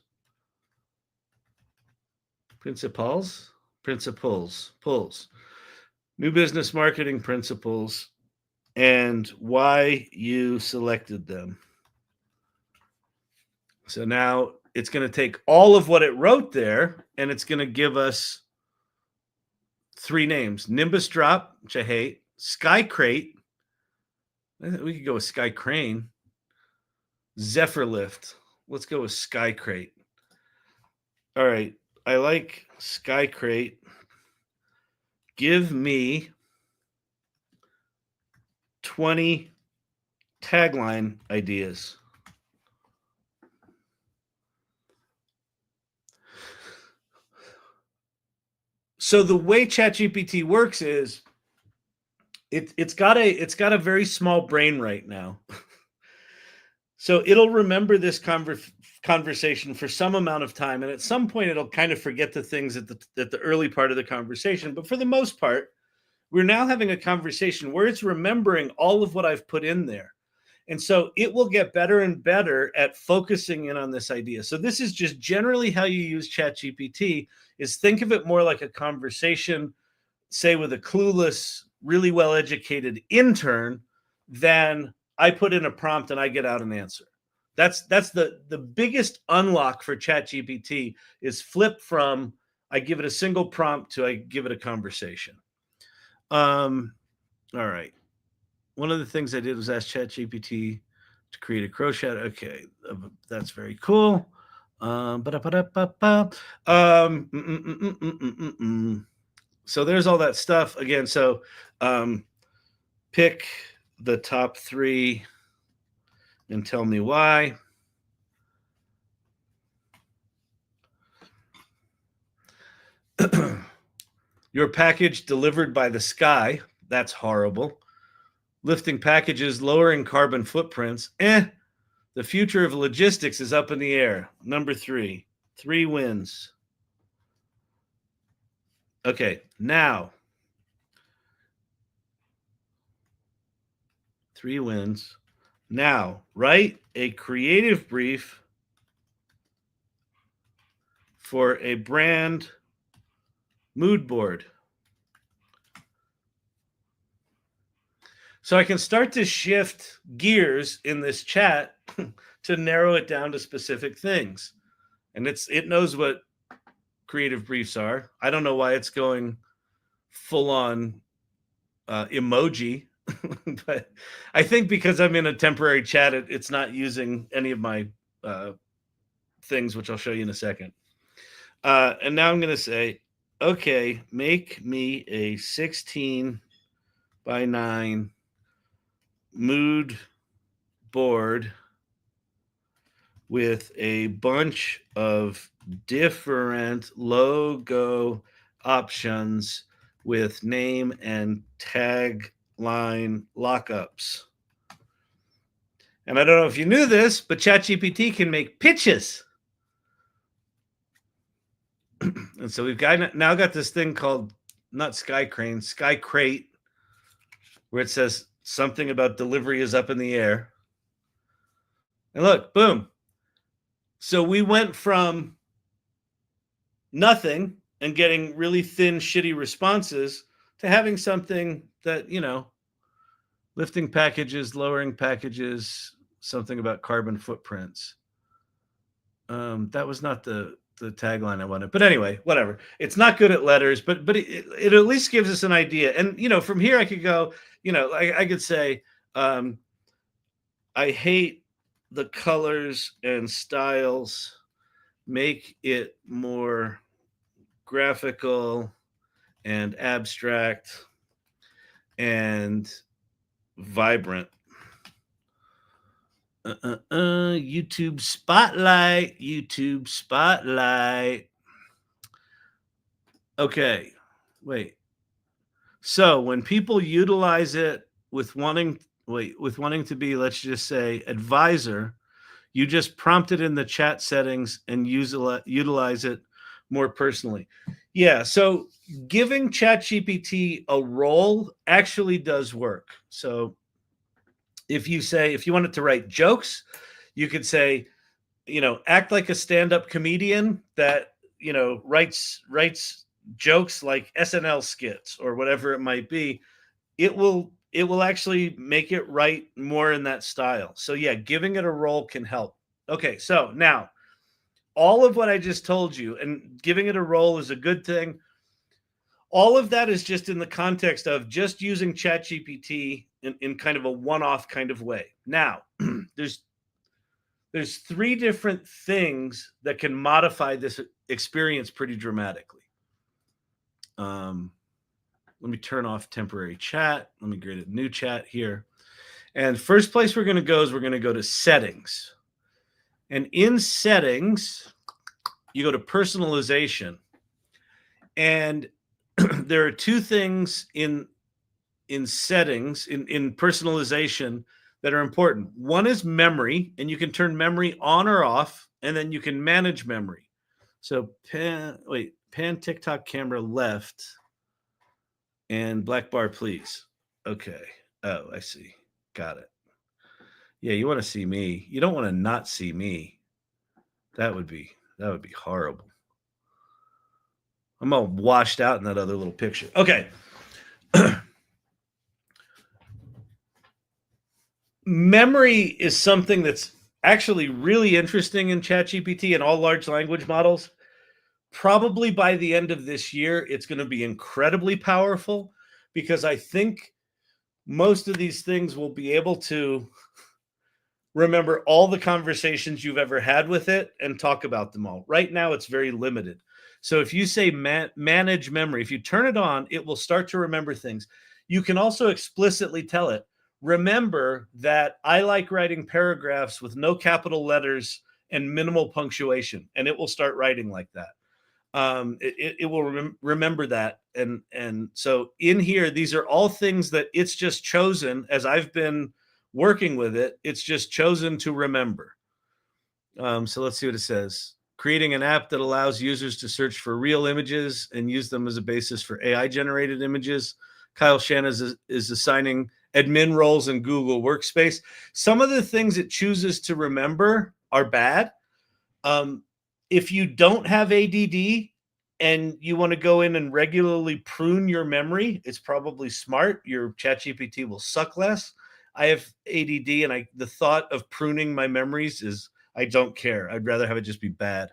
New business marketing principles and why you selected them. So now it's going to take all of what it wrote there and it's going to give us 3 names. Nimbus Drop, which I hate. Sky Crate. We could go with Sky Crane. Zephyr Lift. Let's go with Sky Crate. All right. I like Sky Crate. Give me 20 tagline ideas. So the way ChatGPT works is it's got a very small brain right now. So it'll remember this conversation for some amount of time, and at some point it'll kind of forget the things at the early part of the conversation. But for the most part, we're now having a conversation where it's remembering all of what I've put in there. And so it will get better and better at focusing in on this idea. So this is just generally how you use ChatGPT, is think of it more like a conversation, say with a clueless, really well-educated intern, than I put in a prompt and I get out an answer. That's the biggest unlock for ChatGPT, is flip from I give it a single prompt to I give it a conversation. All right. One of the things I did was ask ChatGPT to create a crochet. Okay, that's very cool. So there's all that stuff again. So pick the top 3 and tell me why. Your package delivered by the sky. That's horrible. Lifting packages, lowering carbon footprints. The future of logistics is up in the air. Number 3. 3 wins. Okay, now 3 wins. Now, write a creative brief for a brand mood board. So I can start to shift gears in this chat to narrow it down to specific things. And it knows what creative briefs are. I don't know why it's going full on emoji, but I think because I'm in a temporary chat, it's not using any of my things, which I'll show you in a second. And now I'm going to say, okay, make me a 16 by 9 mood board with a bunch of different logo options with name and tagline lockups. And I don't know if you knew this, but ChatGPT can make pitches. And so we've now got this thing called, not Sky Crane, Sky Crate, where it says something about delivery is up in the air. And look, boom. So we went from nothing and getting really thin, shitty responses to having something that, lifting packages, lowering packages, something about carbon footprints. That was not the tagline I wanted. But anyway, whatever. It's not good at letters, but it at least gives us an idea. And, from here I could go, I could say, I hate the colors and styles, make it more graphical and abstract and vibrant. YouTube Spotlight. Okay, wait. So when people utilize it with wanting to be, let's just say, advisor, you just prompt it in the chat settings and utilize it more personally. Yeah, so giving ChatGPT a role actually does work. So if you want it to write jokes, you could say, act like a stand-up comedian that, writes jokes like SNL skits or whatever it might be. It will actually make it write more in that style. So yeah, giving it a role can help. Okay, so now all of what I just told you, and giving it a role is a good thing. All of that is just in the context of just using ChatGPT in kind of a one-off kind of way. Now, there's 3 different things that can modify this experience pretty dramatically. Let me turn off temporary chat. Let me create a new chat here. And first place we're going to go is we're going to go to settings. And in settings, you go to personalization. And there are 2 things in settings, in personalization, that are important. One is memory, and you can turn memory on or off, and then you can manage memory. So pan TikTok camera left and black bar, please. Okay. Oh, I see. Got it. Yeah, you want to see me. You don't want to not see me. That would be horrible. I'm all washed out in that other little picture. Okay. Memory is something that's actually really interesting in ChatGPT and all large language models. Probably by the end of this year, it's going to be incredibly powerful because I think most of these things will be able to remember all the conversations you've ever had with it and talk about them all. Right now, it's very limited. So if you say manage memory, if you turn it on, it will start to remember things. You can also explicitly tell it, remember that I like writing paragraphs with no capital letters and minimal punctuation, and it will start writing like that. It will remember that. And so in here, these are all things that it's just chosen as I've been working with it. It's just chosen to remember. So let's see what it says. Creating an app that allows users to search for real images and use them as a basis for AI generated images. Kyle Shannon is assigning admin roles in Google Workspace. Some of the things it chooses to remember are bad. If you don't have ADD and you want to go in and regularly prune your memory, it's probably smart. Your ChatGPT will suck less. I have ADD, and the thought of pruning my memories is I don't care. I'd rather have it just be bad.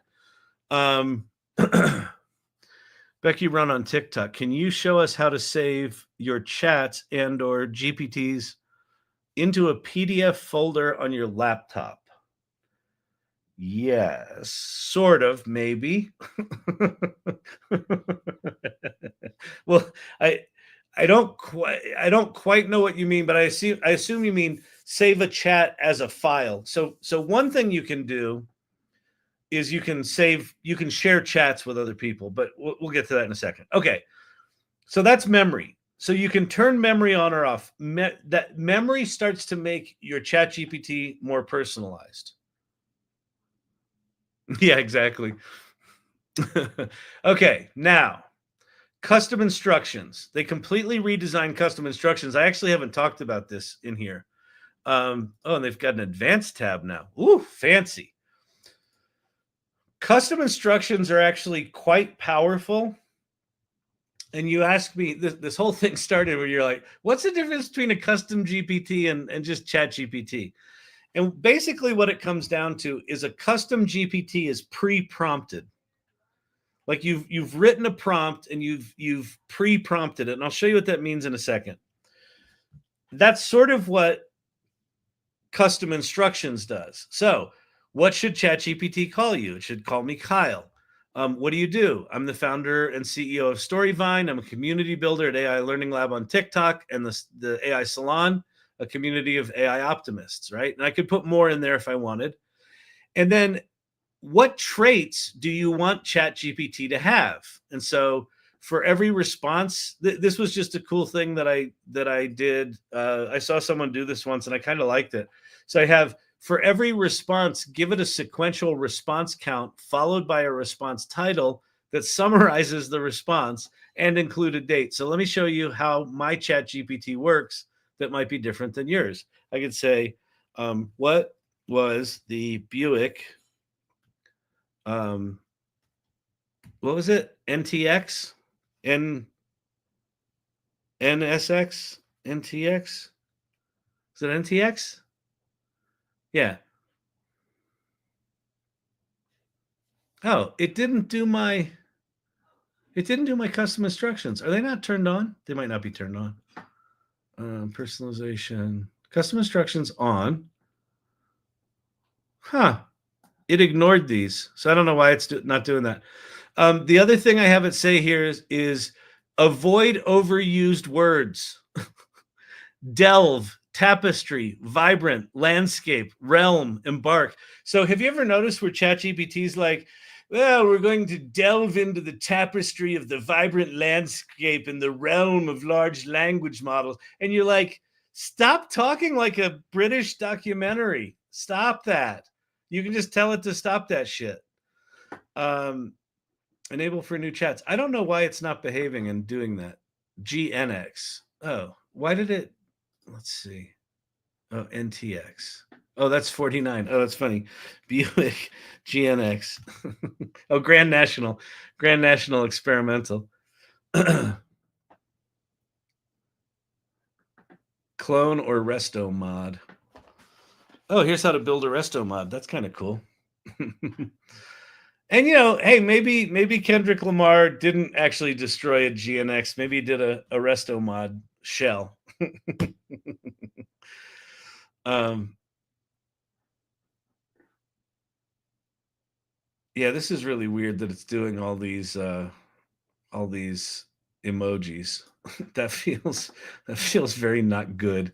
Becky Run on TikTok. Can you show us how to save your chats and or GPTs into a PDF folder on your laptop? Yes, sort of, maybe. Well, I don't quite know what you mean, but I assume you mean save a chat as a file. So one thing you can do is you can share chats with other people, but we'll get to that in a second. Okay. So that's memory. So you can turn memory on or off. That memory starts to make your ChatGPT more personalized. Yeah, exactly. Okay, now custom instructions. They completely redesigned custom instructions. I actually haven't talked about this in here. And they've got an advanced tab now. Ooh, fancy. Custom instructions are actually quite powerful. And you ask me, this whole thing started where you're like, what's the difference between a custom GPT and just ChatGPT? And basically what it comes down to is a custom GPT is pre-prompted. Like you've written a prompt and you've pre-prompted it. And I'll show you what that means in a second. That's sort of what custom instructions does. So what should ChatGPT call you? It should call me Kyle. What do? I'm the founder and CEO of Storyvine. I'm a community builder at AI Learning Lab on TikTok and the AI Salon, a community of AI optimists, right? And I could put more in there if I wanted. And then what traits do you want ChatGPT to have? And so for every response, this was just a cool thing that I did. I saw someone do this once and I kind of liked it. So I have, for every response, give it a sequential response count followed by a response title that summarizes the response and include a date. So let me show you how my ChatGPT works that might be different than yours. I could say, what was the Buick, what was it? NTX? NSX? NTX? Is it NTX? Yeah. Oh, it didn't do my custom instructions. Are they not turned on? They might not be turned on. Personalization, custom instructions on. Huh. It ignored these. So I don't know why it's not doing that. The other thing I have it say here is avoid overused words. Delve, tapestry, vibrant, landscape, realm, embark. So have you ever noticed where ChatGPT's like, well, we're going to delve into the tapestry of the vibrant landscape in the realm of large language models. And you're like, Stop talking like a British documentary. Stop that. You can just tell it to stop that shit. Enable for new chats. I don't know why it's not behaving and doing that. GNX. Oh, why did it? Let's see. Oh, NTX. Oh, that's 49. Oh, that's funny. Buick GNX. Oh, Grand National Experimental. Clone or resto mod. Oh, here's how to build a resto mod. That's kind of cool. And hey, maybe Kendrick Lamar didn't actually destroy a GNX. Maybe he did a resto mod shell. Yeah, this is really weird that it's doing all these emojis. that feels very not good.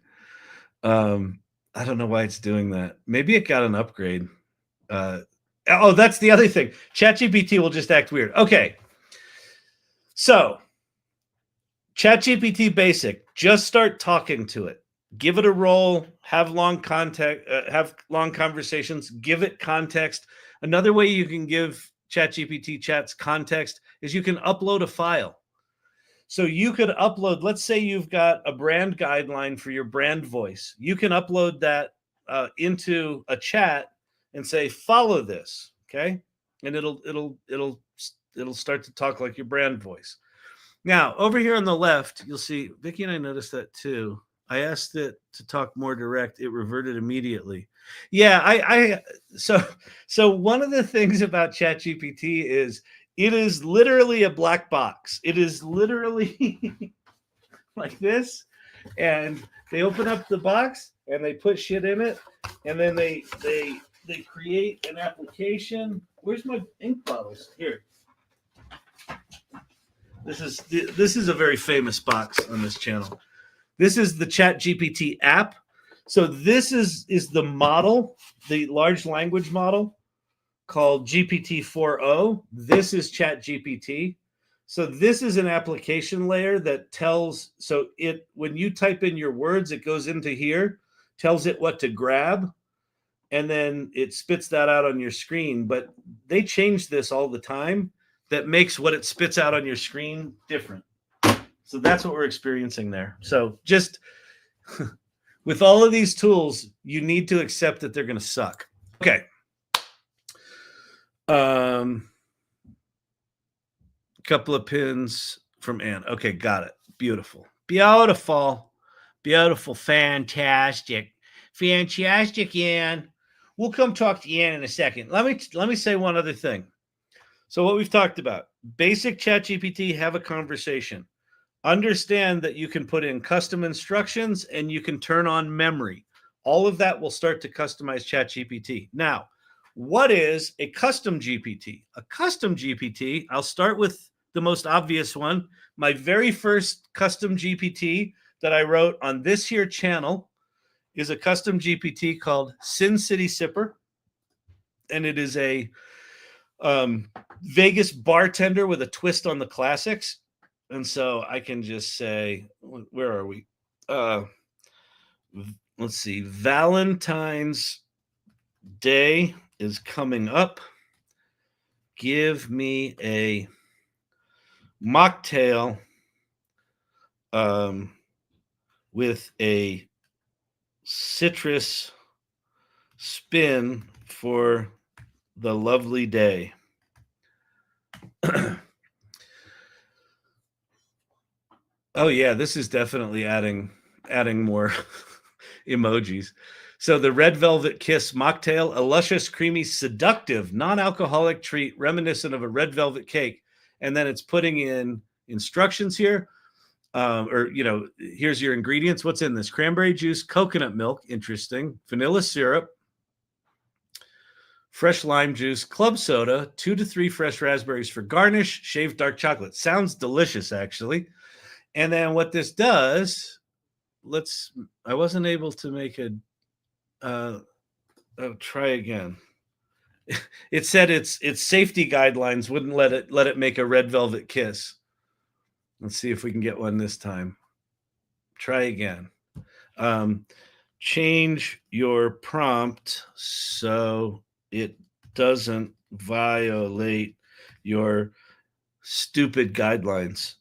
I don't know why it's doing that. Maybe it got an upgrade. Oh, that's the other thing. ChatGPT will just act weird. Okay. So, ChatGPT Basic, just start talking to it. Give it a role, have long conversations, give it context. Another way you can give ChatGPT chats context is you can upload a file. So you could upload, let's say you've got a brand guideline for your brand voice. You can upload that into a chat and say, follow this, okay? And it'll start to talk like your brand voice. Now, over here on the left, you'll see, Vicky and I noticed that too. I asked it to talk more direct. It reverted immediately. Yeah, so one of the things about ChatGPT is it is literally a black box. It is literally like this, and they open up the box and they put shit in it, and then they create an application. Where's my ink bottles? Here. This is a very famous box on this channel. This is the ChatGPT app. So this is the model, the large language model called GPT-4o. This is ChatGPT. So this is an application layer that tells, so it, when you type in your words, it goes into here, tells it what to grab, and then it spits that out on your screen. But they change this all the time. That makes what it spits out on your screen different. So that's what we're experiencing there. So just with all of these tools, you need to accept that they're going to suck. Okay. Couple of pins from Ann. Okay, got it. Beautiful. Beautiful. Beautiful. Fantastic. Fantastic, Ann. We'll come talk to Ann in a second. Let me say one other thing. So what we've talked about, basic ChatGPT, have a conversation. Understand that you can put in custom instructions and you can turn on memory. All of that will start to customize ChatGPT. Now, what is a custom GPT? A custom GPT, I'll start with the most obvious one. My very first custom GPT that I wrote on this here channel is a custom GPT called Sin City Sipper. And it is a Vegas bartender with a twist on the classics. And so I can just say, where are we? Let's see. Valentine's Day is coming up. Give me a mocktail with a citrus spin for the lovely day. Oh yeah, this is definitely adding more emojis. So the Red Velvet Kiss mocktail, a luscious, creamy, seductive, non-alcoholic treat reminiscent of a red velvet cake. And then it's putting in instructions here. Here's your ingredients. What's in this? Cranberry juice, coconut milk, interesting. Vanilla syrup, fresh lime juice, club soda, 2 to 3 fresh raspberries for garnish, shaved dark chocolate. Sounds delicious, actually. And then what this does, I wasn't able to make try again. It said its safety guidelines wouldn't let it make a red velvet kiss. Let's see if we can get one this time. Try again. Change your prompt so it doesn't violate your stupid guidelines.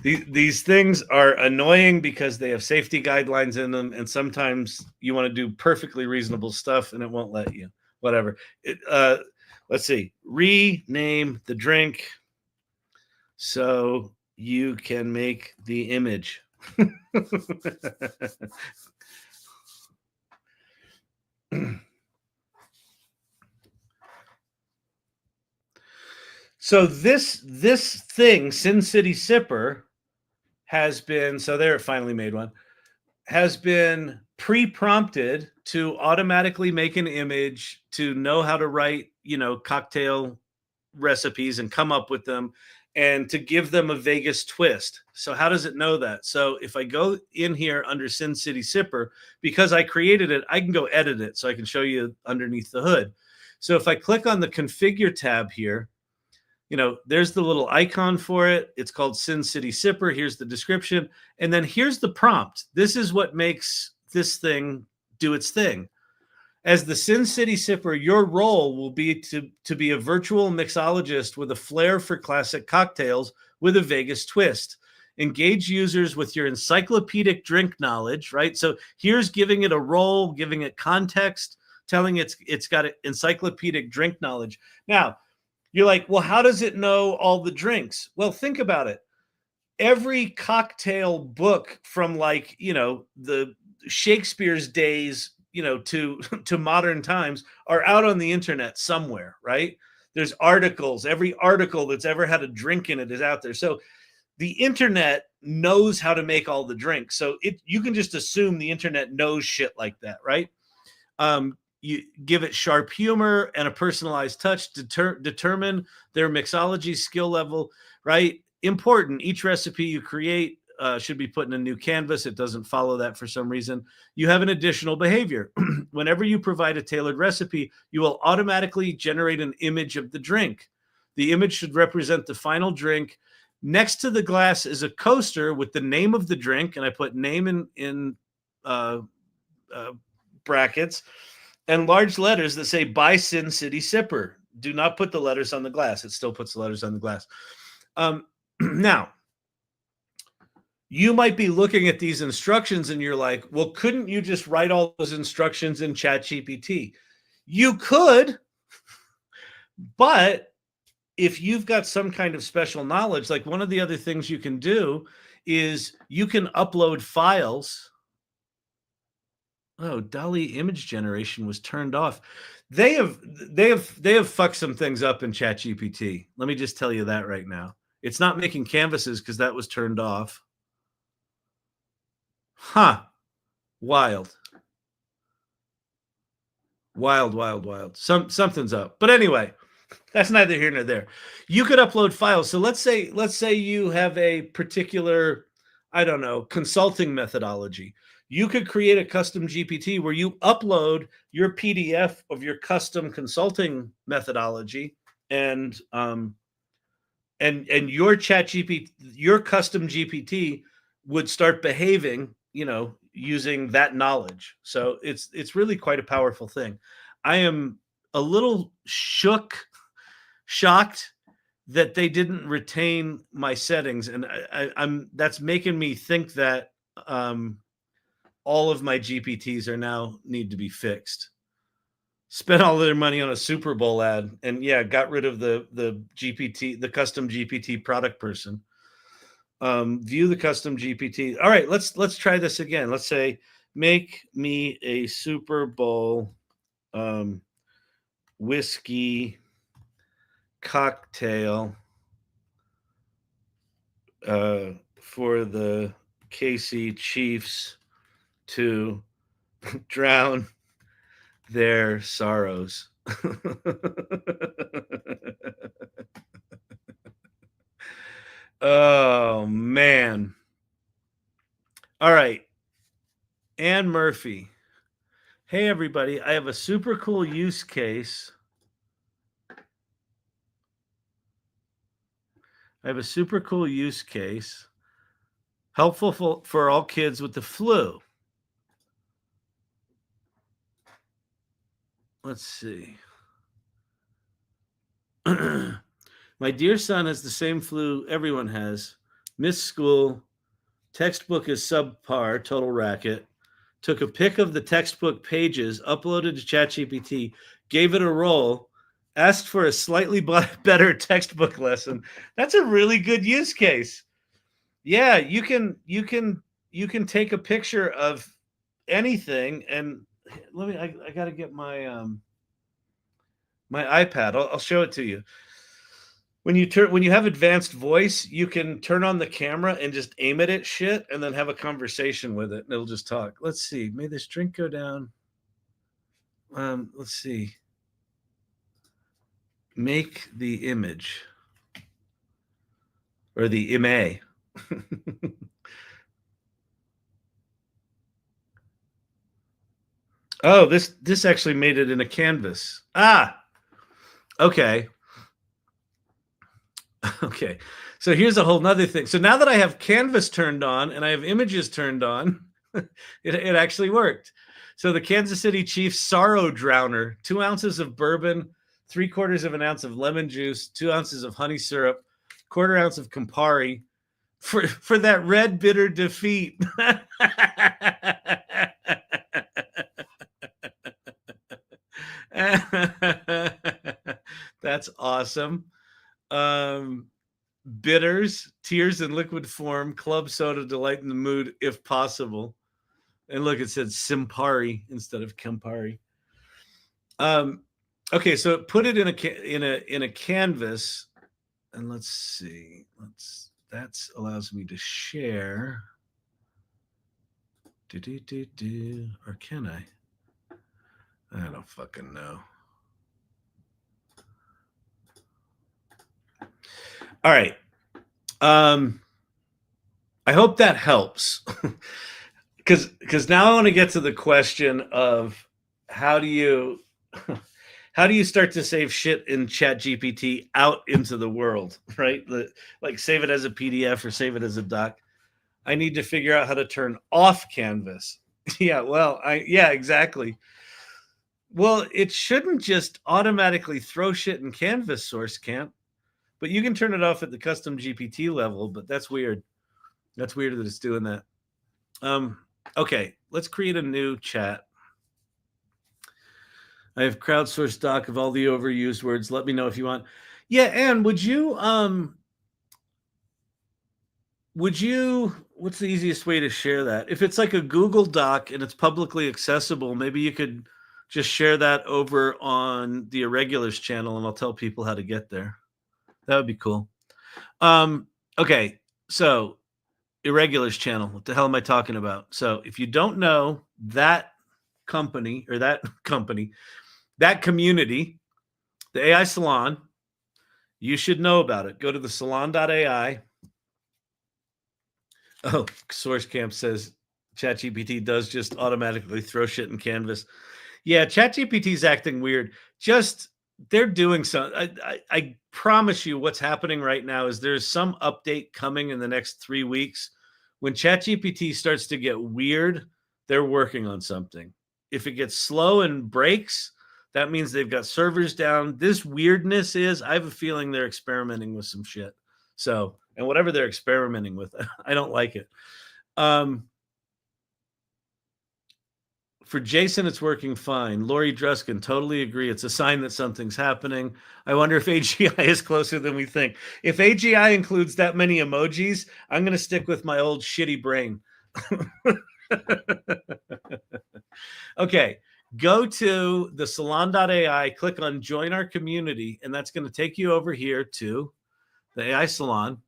These things are annoying because they have safety guidelines in them, and sometimes you want to do perfectly reasonable stuff and it won't let you. Whatever. Let's see. Rename the drink so you can make the image. So this thing, Sin City Sipper, has been, so there, it finally made one, has been pre-prompted to automatically make an image, to know how to write, cocktail recipes and come up with them, and to give them a Vegas twist. So how does it know that? So if I go in here under Sin City Sipper, because I created it, I can go edit it so I can show you underneath the hood. So if I click on the configure tab here, there's the little icon for it. It's called Sin City Sipper. Here's the description. And then here's the prompt. This is what makes this thing do its thing. As the Sin City Sipper, your role will be to be a virtual mixologist with a flair for classic cocktails with a Vegas twist. Engage users with your encyclopedic drink knowledge, right? So here's giving it a role, giving it context, telling it's got encyclopedic drink knowledge. Now, you're like, well, how does it know all the drinks? Well, think about it. Every cocktail book from the Shakespeare's days, to modern times are out on the internet somewhere, right? There's articles. Every article that's ever had a drink in it is out there. So the internet knows how to make all the drinks. So you can just assume the internet knows shit like that, right? You give it sharp humor and a personalized touch to determine their mixology skill level, right? Important. Each recipe you create should be put in a new canvas. It doesn't follow that for some reason. You have an additional behavior. Whenever you provide a tailored recipe, you will automatically generate an image of the drink. The image should represent the final drink. Next to the glass is a coaster with the name of the drink, and I put name in brackets, and large letters that say by Sin City Sipper. Do not put the letters on the glass. It still puts the letters on the glass. Now, you might be looking at these instructions and you're like, well, couldn't you just write all those instructions in ChatGPT? You could, but if you've got some kind of special knowledge, like one of the other things you can do is you can upload files. Oh, DALL-E image generation was turned off. They have fucked some things up in ChatGPT. Let me just tell you that right now. It's not making canvases because that was turned off. Huh. Wild. Wild. Something's up. But anyway, that's neither here nor there. You could upload files. So let's say you have a particular, I don't know, consulting methodology. You could create a custom GPT where you upload your PDF of your custom consulting methodology, and your ChatGPT, your custom GPT would start behaving, using that knowledge. So it's really quite a powerful thing. I am a little shocked that they didn't retain my settings, and I'm that's making me think that all of my GPTs now need to be fixed. Spent all their money on a Super Bowl ad, and got rid of the GPT, the custom GPT product person. View the custom GPT. All right, let's try this again. Let's say, make me a Super Bowl whiskey cocktail for the KC Chiefs to drown their sorrows. Oh, man. All right. Ann Murphy. Hey, everybody. I have a super cool use case. Helpful for all kids with the flu. Let's see. My dear son has the same flu everyone has. Missed school. Textbook is subpar, total racket. Took a pic of the textbook pages, uploaded to ChatGPT, gave it a roll, asked for a slightly better textbook lesson. That's a really good use case. Yeah, you can take a picture of anything, and let me. I got to get my my iPad. I'll show it to you. When you have advanced voice, you can turn on the camera and just aim it at shit and then have a conversation with it and it'll just talk. Let's see. May this drink go down. Let's see. Make the image or the image. Oh, this actually made it in a canvas. Okay. Okay, so here's a whole nother thing. So now that I have Canvas turned on and I have images turned on, it actually worked. So the Kansas City Chiefs Sorrow Drowner, 2 ounces of bourbon, 3/4 of an ounce of lemon juice, 2 ounces of honey syrup, 1/4 ounce of Campari for that red bitter defeat. That's awesome. Bitters, tears in liquid form, club soda to lighten the mood if possible. And look, it said Simpari instead of Campari. Okay, so put it in a canvas, and let's see. That allows me to share. Or can I? I don't fucking know. All right. I hope that helps. Because now I want to get to the question of how do you start to save shit in ChatGPT out into the world, right? Like save it as a PDF or save it as a doc. I need to figure out how to turn off Canvas. Yeah, well, exactly. Well, it shouldn't just automatically throw shit in Canvas source camp, but you can turn it off at the custom GPT level, but that's weird. That's weird that it's doing that. Okay, let's create a new chat. I have crowdsourced doc of all the overused words. Let me know if you want. Yeah, Anne, would you, what's the easiest way to share that? If it's like a Google Doc and it's publicly accessible, maybe you could just share that over on the Irregulars channel and I'll tell people how to get there. That would be cool. Okay, so Irregulars channel. What the hell am I talking about? So if you don't know that company or that community, the AI Salon, you should know about it. Go to the salon.ai. Oh, SourceCamp says ChatGPT does just automatically throw shit in Canvas. Yeah, ChatGPT's acting weird. They're doing something. I promise you what's happening right now is there's some update coming in the next 3 weeks. When ChatGPT starts to get weird, they're working on something. If it gets slow and breaks, that means they've got servers down. This weirdness I have a feeling they're experimenting with some shit. So, and whatever they're experimenting with, I don't like it. For Jason, it's working fine. Lori Druskin, totally agree. It's a sign that something's happening. I wonder if AGI is closer than we think. If AGI includes that many emojis, I'm going to stick with my old shitty brain. Okay, go to the salon.ai, click on join our community, and that's going to take you over here to the AI Salon.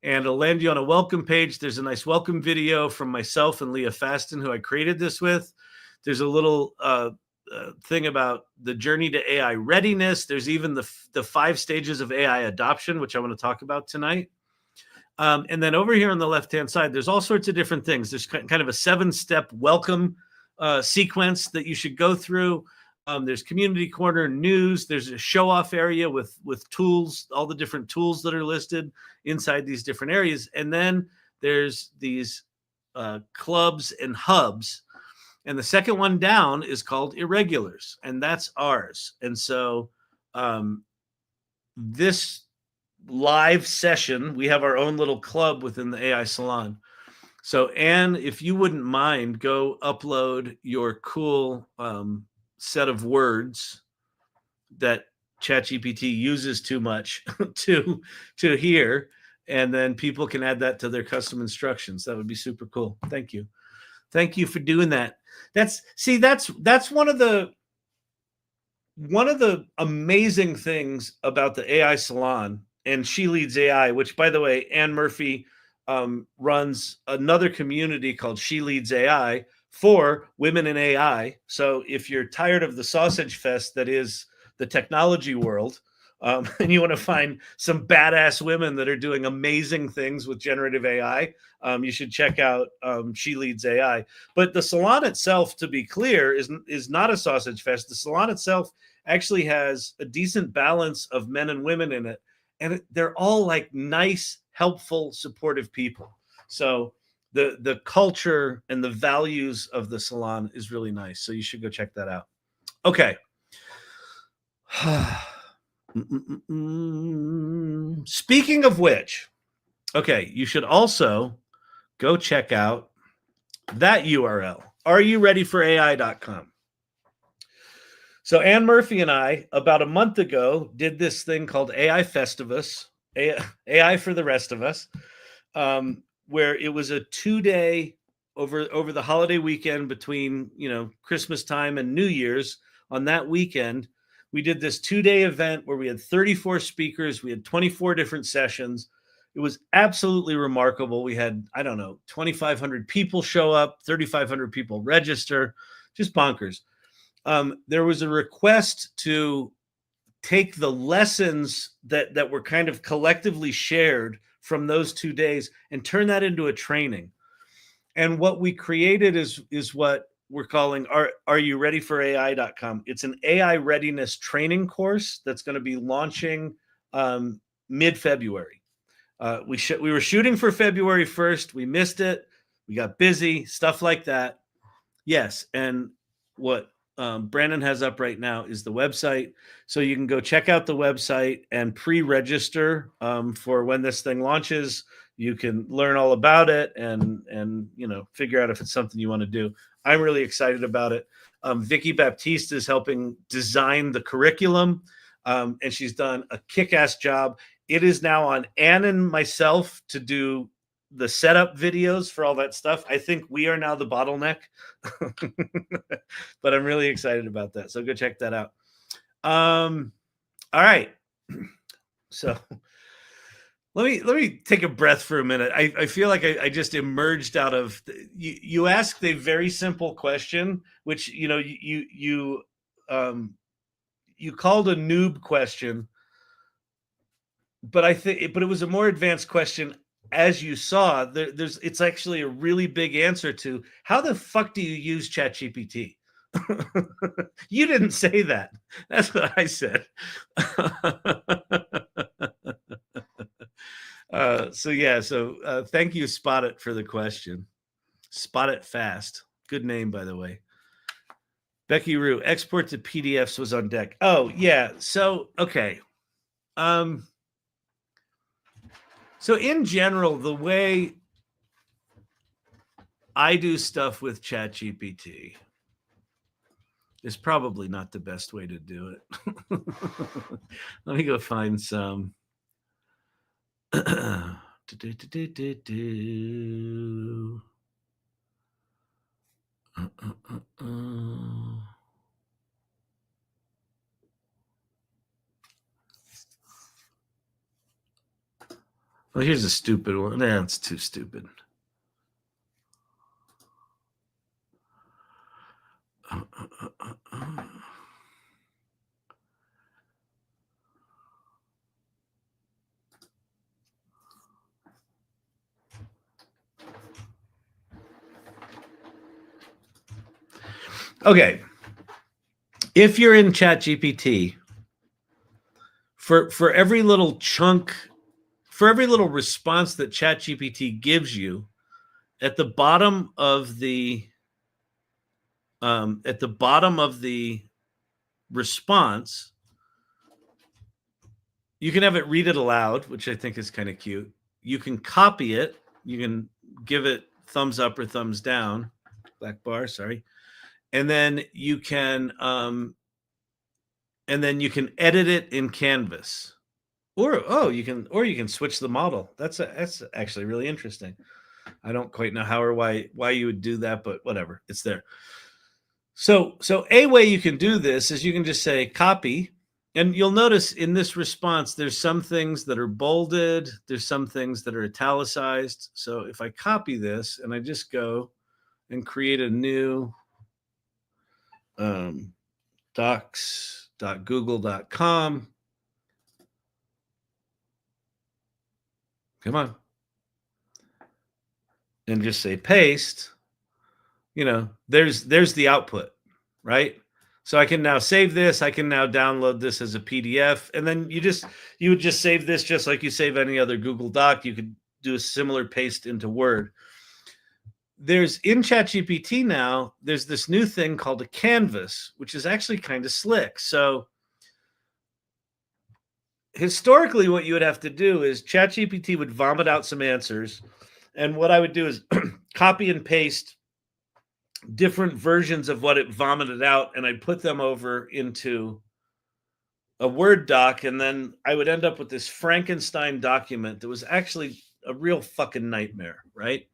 And it'll land you on a welcome page. There's a nice welcome video from myself and Leah Faston, who I created this with. There's a little thing about the journey to AI readiness. There's even the 5 stages of AI adoption, which I want to talk about tonight. And then over here on the left-hand side, there's all sorts of different things. There's kind of a 7-step welcome sequence that you should go through. There's community corner, news. There's a show-off area with tools, all the different tools that are listed inside these different areas. And then there's these clubs and hubs. And the second one down is called Irregulars, and that's ours. And so this live session, we have our own little club within the AI Salon. So, Anne, if you wouldn't mind, go upload your cool set of words that ChatGPT uses too much to hear, and then people can add that to their custom instructions. That would be super cool. Thank you. Thank you for doing that. That's one of the amazing things about the AI Salon and She Leads AI, which, by the way, Anne Murphy runs another community called She Leads AI for women in AI. So if you're tired of the sausage fest that is the technology world, and you want to find some badass women that are doing amazing things with generative AI, you should check out She Leads AI. But the salon itself, to be clear, is not a sausage fest. The salon itself actually has a decent balance of men and women in it. And they're all like nice, helpful, supportive people. So the culture and the values of the salon is really nice. So you should go check that out. Okay. Speaking of which, okay, you should also go check out that URL, areyoureadyforai.com. So Anne Murphy and I, about a month ago, did this thing called AI Festivus, AI for the rest of us, where it was a 2-day over the holiday weekend between, Christmas time and New Year's. On that weekend, we did this 2-day event where we had 34 speakers. We had 24 different sessions. It was absolutely remarkable. We had, 2,500 people show up, 3,500 people register, just bonkers. There was a request to take the lessons that were kind of collectively shared from those 2 days and turn that into a training. And what we created is what we're calling areyoureadyforai.com. It's an AI readiness training course that's going to be launching mid-February. We were shooting for February 1st. We missed it. We got busy, stuff like that. Yes. And what Brandon has up right now is the website. So you can go check out the website and pre-register for when this thing launches. You can learn all about it and figure out if it's something you want to do. I'm really excited about it. Vicky Baptiste is helping design the curriculum, and she's done a kick-ass job. It is now on Anne and myself to do the setup videos for all that stuff. I think we are now the bottleneck, but I'm really excited about that. So go check that out. All right. So let me take a breath for a minute. I feel like I just emerged out of you asked a very simple question, which you called a noob question, but it was a more advanced question. As you saw, it's actually a really big answer to how the fuck do you use ChatGPT? You didn't say that. That's what I said. So thank you, Spot It, for the question. Spot It Fast. Good name, by the way. Becky Rue, export to PDFs was on deck. Oh, yeah. So, okay. So in general, the way I do stuff with ChatGPT is probably not the best way to do it. Let me go find some. Well, here's a stupid one. Nah, it's too stupid. Okay. If you're in ChatGPT, for every little chunk for every little response that ChatGPT gives you, at the bottom of the response, you can have it read it aloud, which I think is kind of cute. You can copy it. You can give it thumbs up or thumbs down. Black bar, sorry. And then you can edit it in Canvas. Or you can switch the model. That's actually really interesting. I don't quite know how or why you would do that, but whatever. It's there. So a way you can do this is you can just say copy, and you'll notice in this response there's some things that are bolded, there's some things that are italicized. So if I copy this and I just go and create a new docs.google.com. Come on. And just say paste, there's the output, right? So I can now save this. I can now download this as a PDF. And then you would just save this just like you save any other Google Doc. You could do a similar paste into Word. There's in ChatGPT now, there's this new thing called a canvas, which is actually kind of slick. So historically, what you would have to do is ChatGPT would vomit out some answers. And what I would do is copy and paste different versions of what it vomited out, and I'd put them over into a Word doc, and then I would end up with this Frankenstein document that was actually a real fucking nightmare, right?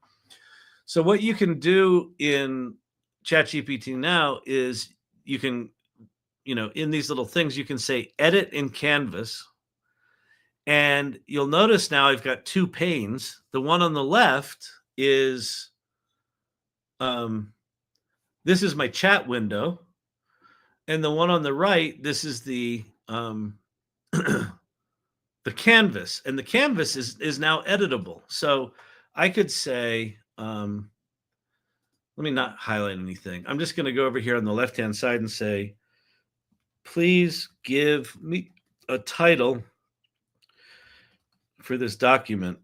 So what you can do in ChatGPT now is you can, in these little things, you can say edit in Canvas. And you'll notice now I've got two panes. The one on the left is, this is my chat window. And the one on the right, this is the the canvas. And the canvas is now editable. So I could say, let me not highlight anything. I'm just going to go over here on the left-hand side and say, please give me a title for this document.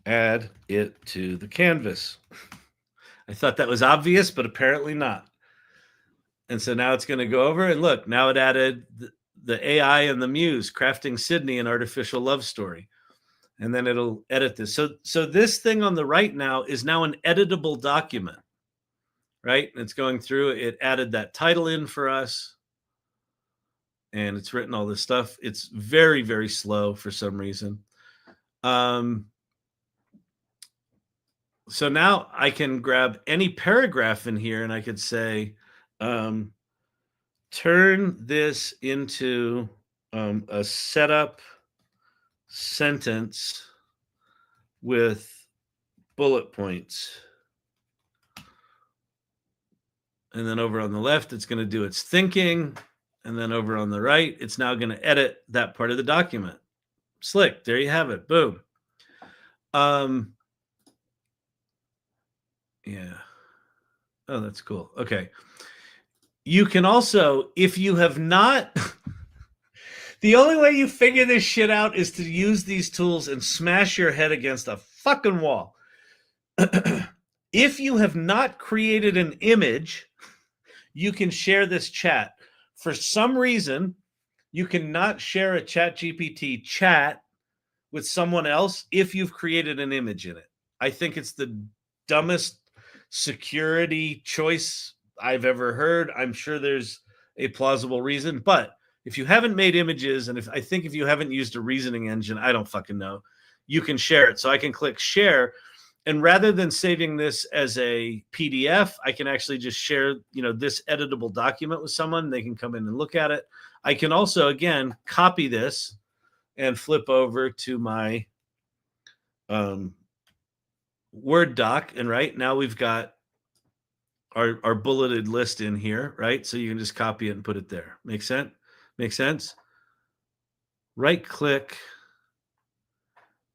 Add it to the canvas. I thought that was obvious, but apparently not. And so now it's going to go over and look, now it added the AI and the Muse crafting Sydney an artificial love story. And then it'll edit this. So this thing on the right now is now an editable document, right? And it's going through, it added that title in for us. And it's written all this stuff. It's very, very slow for some reason. So now I can grab any paragraph in here and I could say, turn this into a setup sentence with bullet points. And then over on the left, it's going to do its thinking. And then over on the right, it's now going to edit that part of the document. Slick. There you have it. Boom. Yeah. Oh, that's cool. Okay. You can also, if you have not, the only way you figure this shit out is to use these tools and smash your head against a fucking wall. If you have not created an image, you can share this chat. For some reason, you cannot share a ChatGPT chat with someone else if you've created an image in it. I think it's the dumbest security choice I've ever heard. I'm sure there's a plausible reason, but if you haven't made images, and if you haven't used a reasoning engine, I don't fucking know, you can share it. So I can click share, and rather than saving this as a PDF, I can actually just share, this editable document with someone. They can come in and look at it. I can also, again, copy this and flip over to my Word doc, and right now we've got our bulleted list in here, right? So you can just copy it and put it there. Make sense? Make sense? Right click,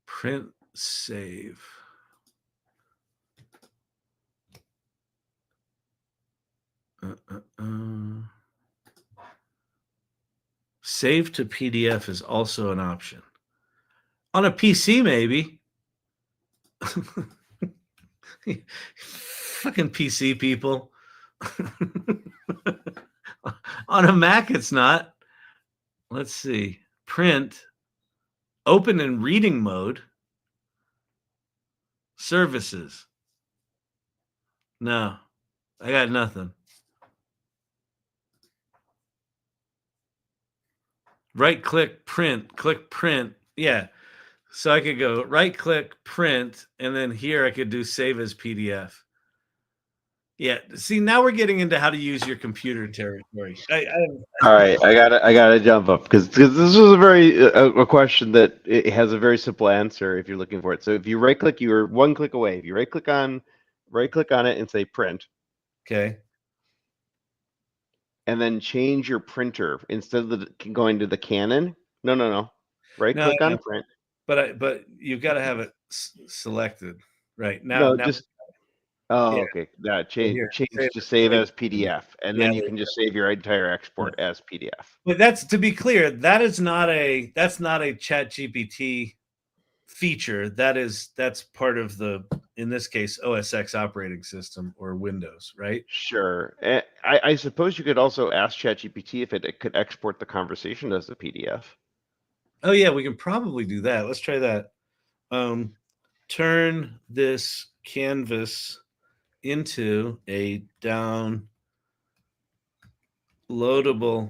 print, save. Save to PDF is also an option. On a PC, maybe. Fucking PC people. On a Mac, it's not. Let's see. Print. Open in reading mode. Services. No, I got nothing. Right click, print, click print. Yeah. So I could go right click, print, and then here I could do save as PDF. Yeah. See, now we're getting into how to use your computer territory. All right, I gotta jump up because this was a very a question that it has a very simple answer if you're looking for it. So if you right click, you're one click away. If you right click on it and say print, Okay. and then change your printer instead of going to the Canon. No. Right No, click on print. but you've got to have it selected right now. No, Now, just oh, yeah. okay. Yeah, change Save to it. save as PDF, and Yeah, then you can just save your entire export as PDF. but that's, to be clear, that's not a ChatGPT feature. That's part of the, in this case, OS X operating system or Windows, right? Sure. I suppose you could also ask ChatGPT if it could export the conversation as a PDF. Oh yeah, we can probably do that. Let's try that. Turn this canvas into a downloadable.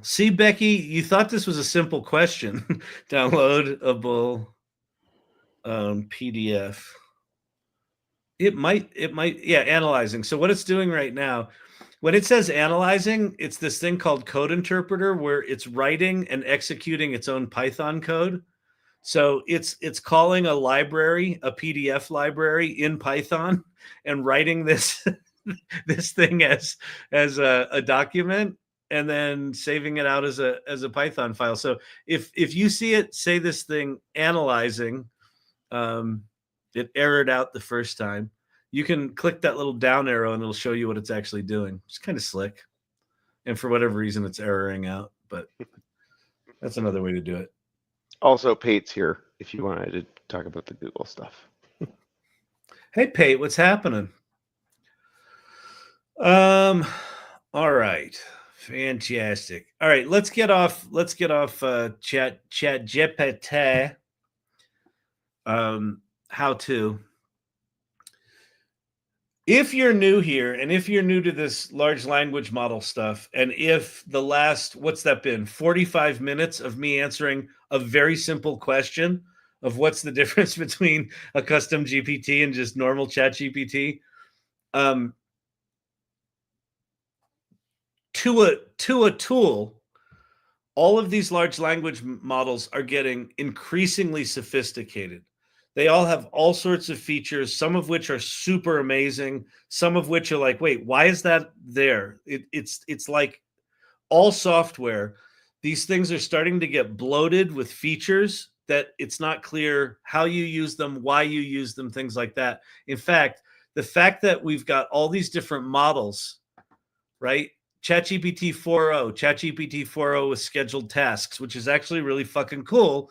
See, Becky, you thought this was a simple question. Downloadable PDF. It might, yeah, analyzing. So what it's doing right now, when it says analyzing, it's this thing called code interpreter where it's writing and executing its own Python code. So it's calling a library, a PDF library in Python, and writing this this thing as a document, and then saving it out as a Python file. So if you see it say this thing analyzing, it errored out the first time. You can click that little down arrow and it'll show you what it's actually doing. It's kind of slick. And for whatever reason, it's erroring out, but that's another way to do it. Also, Pate's here if you wanted to talk about the Google stuff. Hey, Pate, what's happening? All right. Fantastic. All right, let's get off ChatGPT. How to. If you're new here, and if you're new to this large language model stuff, and if the last, what's that been, 45 minutes of me answering a very simple question of what's the difference between a custom GPT and just normal ChatGPT, to a tool, all of these large language models are getting increasingly sophisticated. They all have all sorts of features, some of which are super amazing, some of which are like, wait, why is that there? It's like all software. These things are starting to get bloated with features that it's not clear how you use them, why you use them, things like that. In fact, the fact that we've got all these different models, right? ChatGPT 4.0, ChatGPT 4.0 with scheduled tasks, which is actually really fucking cool.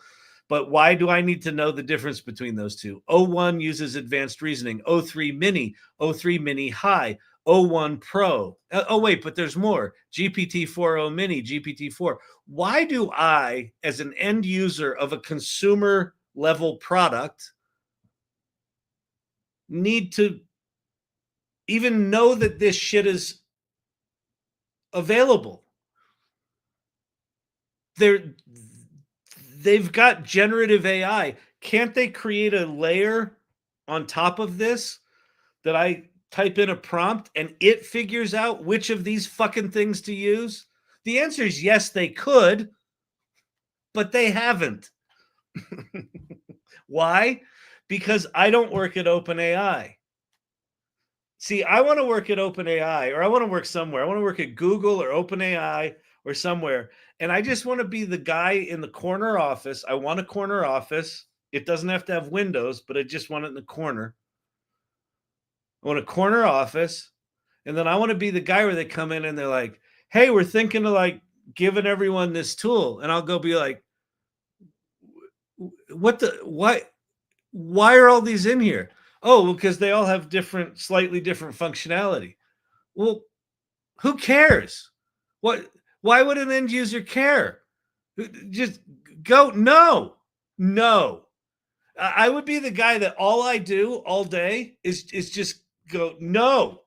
But why do I need to know the difference between those two? 0.1 uses advanced reasoning. 0.3 mini, 0.3 mini high, 0.1 pro. Oh, wait, but there's more. GPT 4.0 mini, GPT 4. Why do I, as an end user of a consumer level product, need to even know that this shit is available? They've got generative AI. Can't they create a layer on top of this that I type in a prompt and it figures out which of these fucking things to use? The answer is yes, they could, but they haven't. Why? Because I don't work at OpenAI. See, I want to work at OpenAI, or I want to work somewhere. I want to work at Google or OpenAI or somewhere. And I just want to be the guy in the corner office. I want a corner office. It doesn't have to have windows, but I just want it in the corner. I want a corner office. And then I want to be the guy where they come in and they're like, hey, we're thinking of like giving everyone this tool, and I'll go be like, why are all these in here? Oh, because they all have slightly different functionality. Well, who cares? Why would an end user care? Just go. No. I would be the guy that all I do all day is just go, no.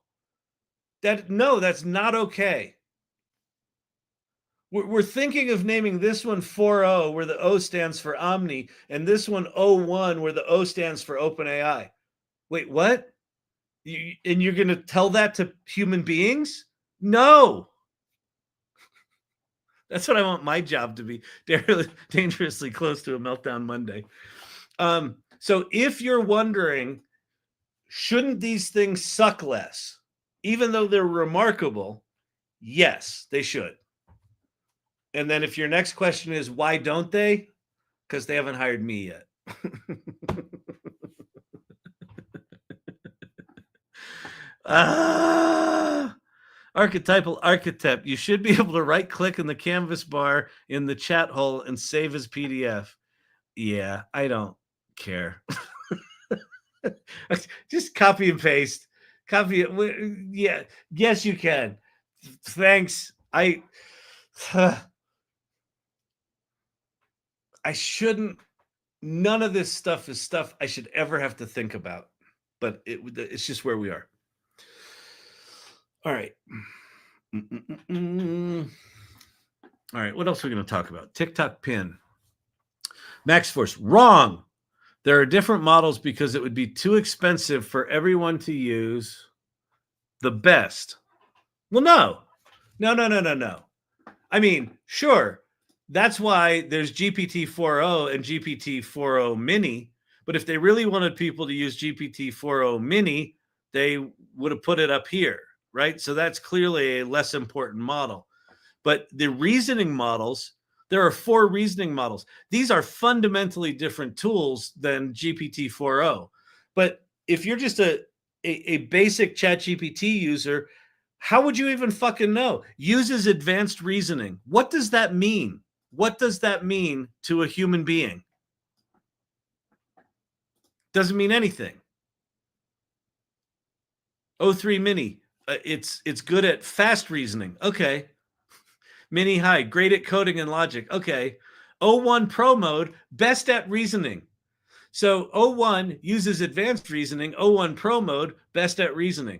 That's not okay. We're thinking of naming this one 4.0, where the O stands for Omni, and this one 0.1, where the O stands for OpenAI. Wait, what? And you're going to tell that to human beings? No. That's what I want my job to be, dangerously close to a Meltdown Monday. So if you're wondering, shouldn't these things suck less, even though they're remarkable? Yes, they should. And then if your next question is, why don't they? Because they haven't hired me yet. Archetypal architect. You should be able to right click in the canvas bar in the chat hole and save as PDF. Yeah, I don't care. Just copy and paste. Copy it. Yeah. Yes, you can. Thanks. I shouldn't. None of this stuff is stuff I should ever have to think about. But it's just where we are. All right. All right. What else are we going to talk about? TikTok pin. Max Force. Wrong. There are different models because it would be too expensive for everyone to use the best. Well, no. I mean, sure. That's why there's GPT 4.0 and GPT 4.0 mini. But if they really wanted people to use GPT 4.0 mini, they would have put it up here, right? So that's clearly a less important model. But the reasoning models, there are 4 reasoning models. These are fundamentally different tools than GPT 4.0. But if you're just a basic ChatGPT user, how would you even fucking know? Uses advanced reasoning. What does that mean? What does that mean to a human being? Doesn't mean anything. O3 Mini, it's good at fast reasoning. Okay. Mini High, great at coding and logic. Okay. O1 Pro mode, best at reasoning. So O1 uses advanced reasoning. O1 Pro mode, best at reasoning.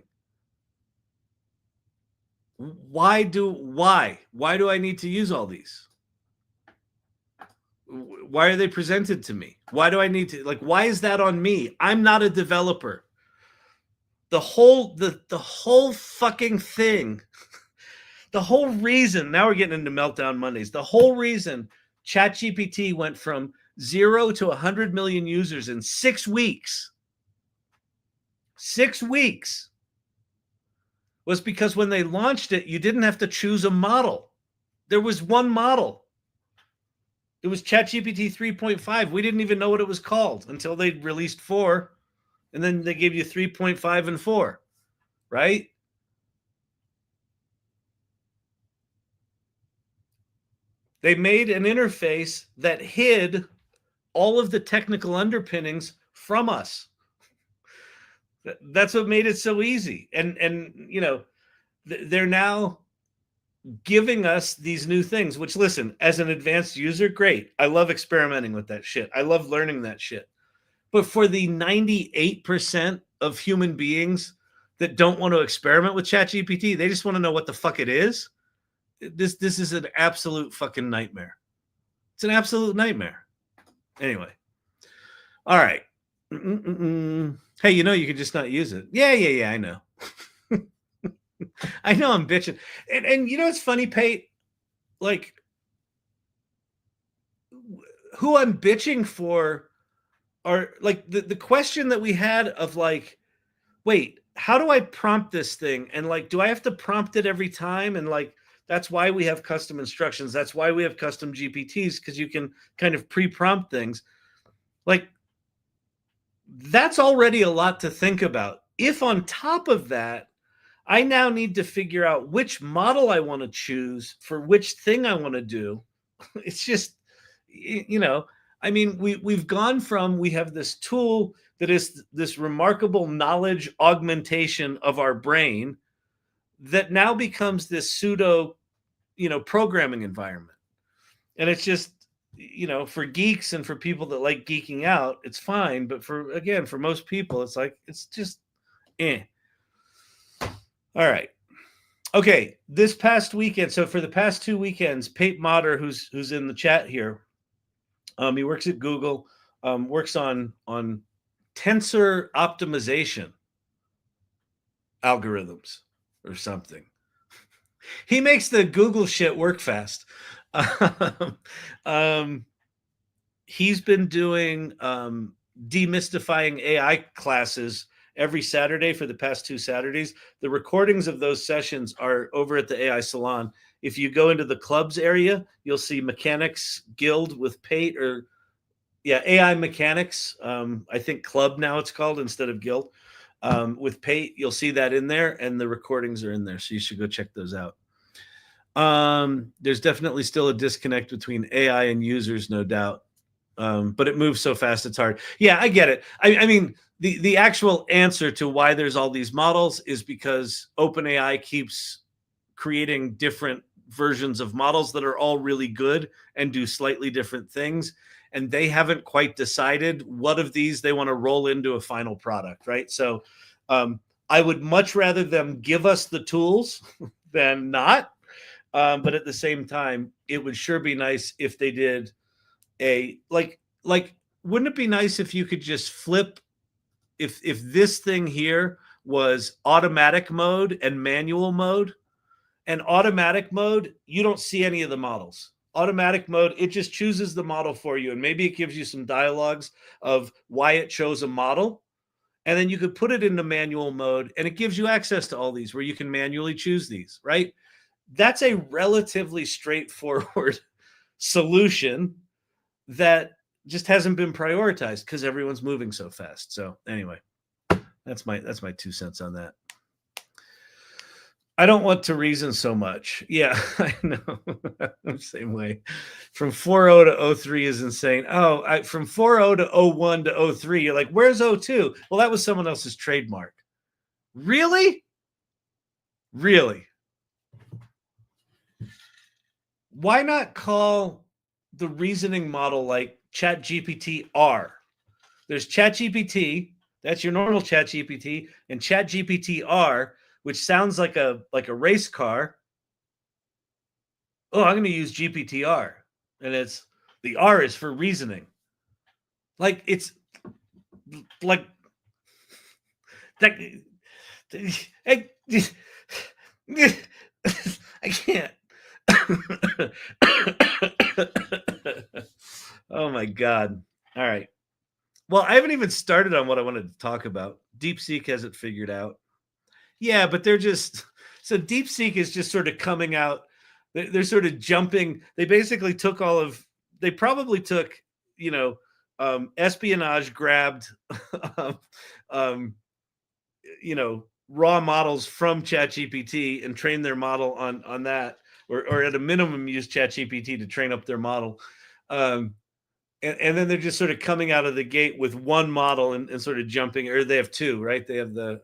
Why do I need to use all these? Why are they presented to me? Why do I need to, why is that on me? I'm not a developer. The whole fucking thing, the whole reason, now we're getting into Meltdown Mondays. The whole reason ChatGPT went from 0 to 100 million users in 6 weeks. 6 weeks. Was because when they launched it, you didn't have to choose a model. There was one model. It was ChatGPT 3.5. We didn't even know what it was called until they released 4. And then they gave you 3.5 and 4. Right? They made an interface that hid all of the technical underpinnings from us. That's what made it so easy. And you know, they're now giving us these new things, which, listen, as an advanced user, great. I love experimenting with that shit. I love learning that shit. But for the 98% of human beings that don't want to experiment with ChatGPT, they just want to know what the fuck it is. This is an absolute fucking nightmare. It's an absolute nightmare. Anyway. All right. Hey, you know, you could just not use it. Yeah, I know. I know I'm bitching. And you know what's funny, Pate? Like, who I'm bitching for are, like, the question that we had of, like, wait, how do I prompt this thing? And, like, do I have to prompt it every time? And, like, that's why we have custom instructions. That's why we have custom GPTs, because you can kind of pre-prompt things. Like, that's already a lot to think about. If on top of that, I now need to figure out which model I want to choose for which thing I want to do. It's just, I mean, we've gone from, we have this tool that is this remarkable knowledge augmentation of our brain that now becomes this pseudo, programming environment. And it's just, for geeks and for people that like geeking out, it's fine. But for most people, it's like, it's just, eh. All right. Okay. This past weekend. So for the past 2 weekends, Pate Motter, who's in the chat here, he works at Google, works on tensor optimization algorithms or something. He makes the Google shit work fast. He's been doing demystifying AI classes every Saturday for the past 2 Saturdays. The recordings of those sessions are over at the AI Salon. If you go into the clubs area, you'll see Mechanics Guild with Pate, or AI Mechanics. I think Club now it's called instead of Guild. With Pate, you'll see that in there, and the recordings are in there, so you should go check those out. There's definitely still a disconnect between AI and users, no doubt. But it moves so fast, it's hard. Yeah, I get it. I mean, the actual answer to why there's all these models is because OpenAI keeps creating different versions of models that are all really good and do slightly different things. And they haven't quite decided what of these they want to roll into a final product, right? So I would much rather them give us the tools than not. But at the same time, it would sure be nice if they did like wouldn't it be nice if you could just flip, if this thing here was automatic mode and manual mode, and automatic mode, you don't see any of the models. Automatic mode, it just chooses the model for you, and maybe it gives you some dialogues of why it chose a model, and then you could put it into manual mode, and it gives you access to all these where you can manually choose these, right? That's a relatively straightforward solution that just hasn't been prioritized because everyone's moving so fast. So anyway, that's my 2 cents on that. I don't want to reason so much. Yeah, I know. Same way. From 4.0 to 03 is insane. From 4.0 to 01 to 03, you're like, where's 02? Well, that was someone else's trademark. Really? Really? Why not call the reasoning model like ChatGPT R? There's ChatGPT, that's your normal ChatGPT, and ChatGPT R, which sounds like a race car. Oh, I'm going to use GPTR, and it's the R is for reasoning. Like it's like that. I can't. Oh my God. All right. Well, I haven't even started on what I wanted to talk about. DeepSeek has it figured out. Yeah, but they're just, so DeepSeek is just sort of coming out. They're sort of jumping. They basically took they probably took, espionage, grabbed, raw models from ChatGPT and trained their model on that, or at a minimum use ChatGPT to train up their model. And then they're just sort of coming out of the gate with one model and sort of jumping, or they have two, right? They have I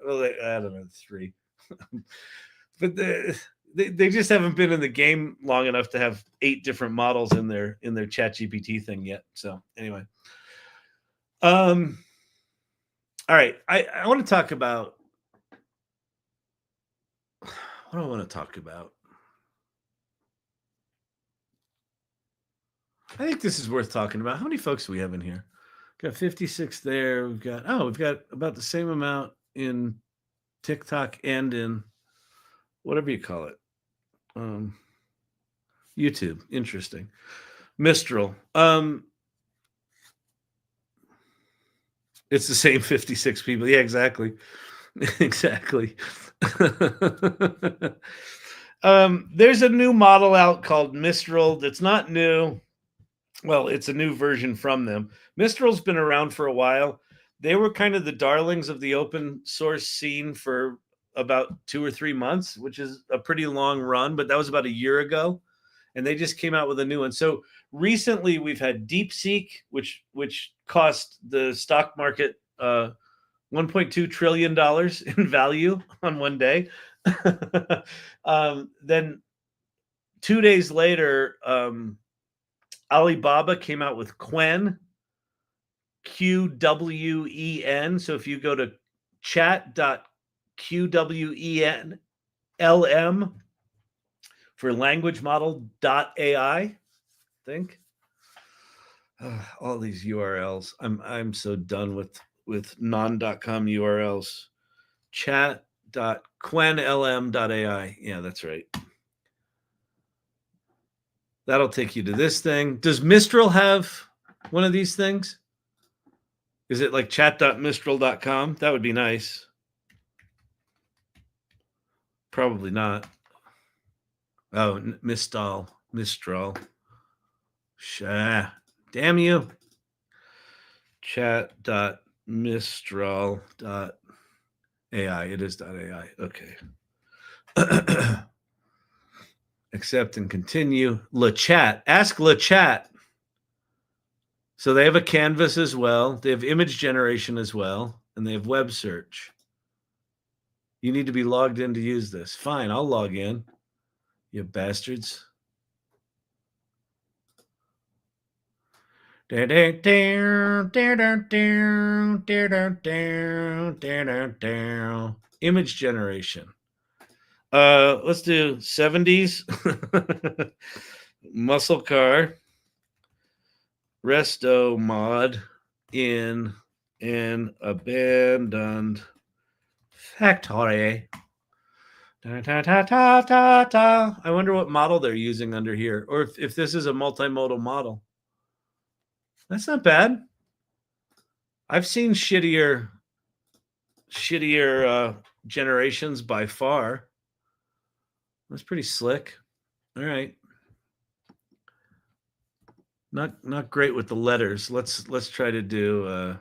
don't know, 3. But they just haven't been in the game long enough to have 8 different models in their ChatGPT thing yet. So anyway. All right. I want to talk about, what do I want to talk about? I think this is worth talking about. How many folks do we have in here? Got 56 there. We've got about the same amount in TikTok and in whatever you call it. YouTube. Interesting. Mistral. It's the same 56 people. Yeah, exactly. Exactly. There's a new model out called Mistral that's not new. Well, it's a new version from them. Mistral's been around for a while. They were kind of the darlings of the open source scene for about 2 or 3 months, which is a pretty long run, but that was about a year ago. And they just came out with a new one. So recently we've had DeepSeek, which cost the stock market $1.2 trillion in value on one day. Then 2 days later, Alibaba came out with Qwen, QWEN. So if you go to chat.qwenlm for language model.ai, I think. All these URLs. I'm so done with non.com URLs. Chat.qwenlm.ai. Yeah, that's right. That'll take you to this thing. Does Mistral have one of these things? Is it like chat.mistral.com? That would be nice. Probably not. Oh, Mistral. Damn you. Chat.mistral.ai. It is .ai. Okay. Accept and continue. LeChat. Ask LeChat. So they have a canvas as well. They have image generation as well. And they have web search. You need to be logged in to use this. Fine, I'll log in. You bastards. Image generation. Let's do 70s. Muscle car. Resto mod in an abandoned factory. I wonder what model they're using under here, or if this is a multimodal model. That's not bad. I've seen shittier generations by far. That's pretty slick. All right. Not great with the letters. Let's try to do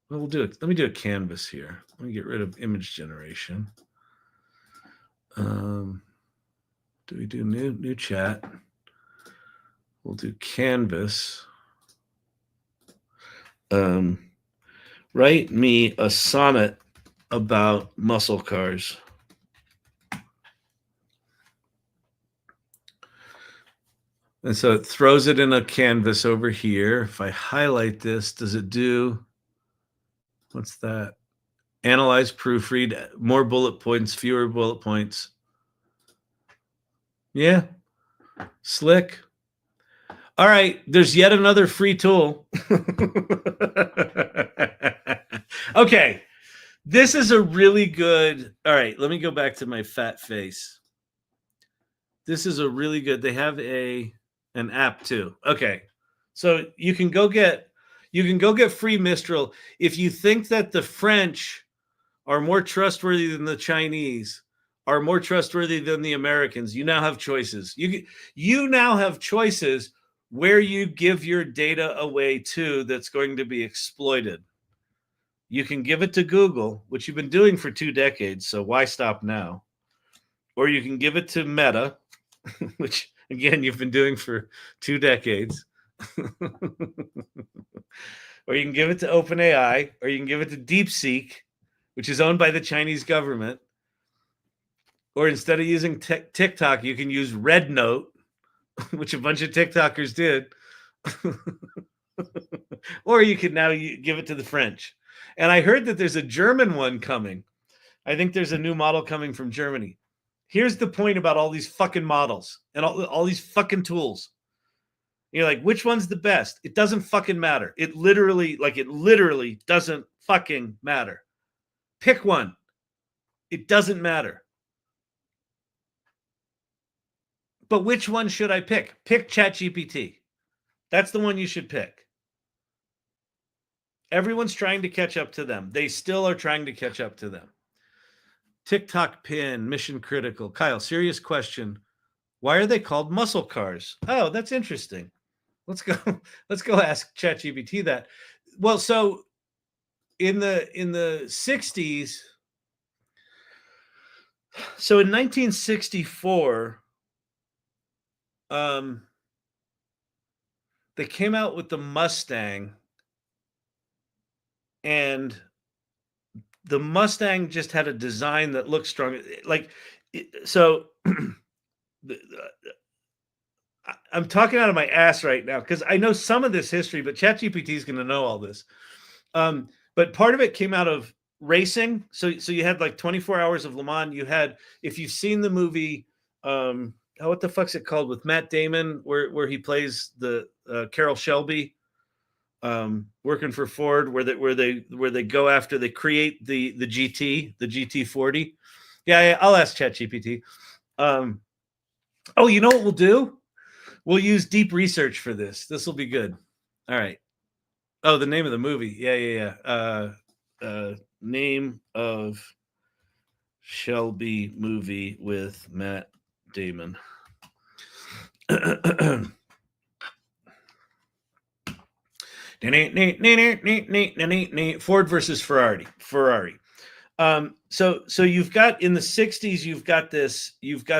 we'll do it. Let me do a canvas here. Let me get rid of image generation. Do we do new chat? We'll do canvas. Write me a sonnet about muscle cars. And so it throws it in a canvas over here. If I highlight this, does it do, what's that? Analyze, proofread, more bullet points, fewer bullet points. Yeah, slick. All right, there's yet another free tool. Okay, this is a really good, all right, let me go back to my fat face. This is a really good, they have an app too. Okay, so you can go get free Mistral. If you think that the French are more trustworthy than the Chinese, are more trustworthy than the Americans, you now have choices. You now have choices where you give your data away to that's going to be exploited. You can give it to Google, which you've been doing for 2 decades, so why stop now? Or you can give it to Meta, which again you've been doing for 2 decades. Or you can give it to OpenAI, or you can give it to DeepSeek, which is owned by the Chinese government. Or instead of using TikTok, you can use RedNote, which a bunch of TikTokers did. Or you can now give it to the French. And I heard that there's a German one coming. I think there's a new model coming from Germany. Here's the point about all these fucking models and all these fucking tools. You're like, which one's the best? It doesn't fucking matter. It literally doesn't fucking matter. Pick one. It doesn't matter. But which one should I pick? Pick ChatGPT. That's the one you should pick. Everyone's trying to catch up to them. They still are trying to catch up to them. TikTok pin, mission critical. Kyle, serious question. Why are they called muscle cars? Oh, that's interesting. Let's go ask ChatGPT that. Well, so in the 60s, So in 1964, they came out with the Mustang, and the Mustang just had a design that looked strong. Like, so I'm talking out of my ass right now because I know some of this history, but ChatGPT is going to know all this. But part of it came out of racing. So you had like 24 Hours of Le Mans. You had, if you've seen the movie, what the fuck's it called, with Matt Damon, where he plays the Carroll Shelby, working for Ford, where they go after, they create the GT40. Yeah, I'll ask ChatGPT. Oh, you know what we'll do? We'll use deep research for this. This will be good. All right. Oh, the name of the movie. Yeah. Name of Shelby movie with Matt Damon. Ford versus Ferrari. So you've got, in the 60s, you've got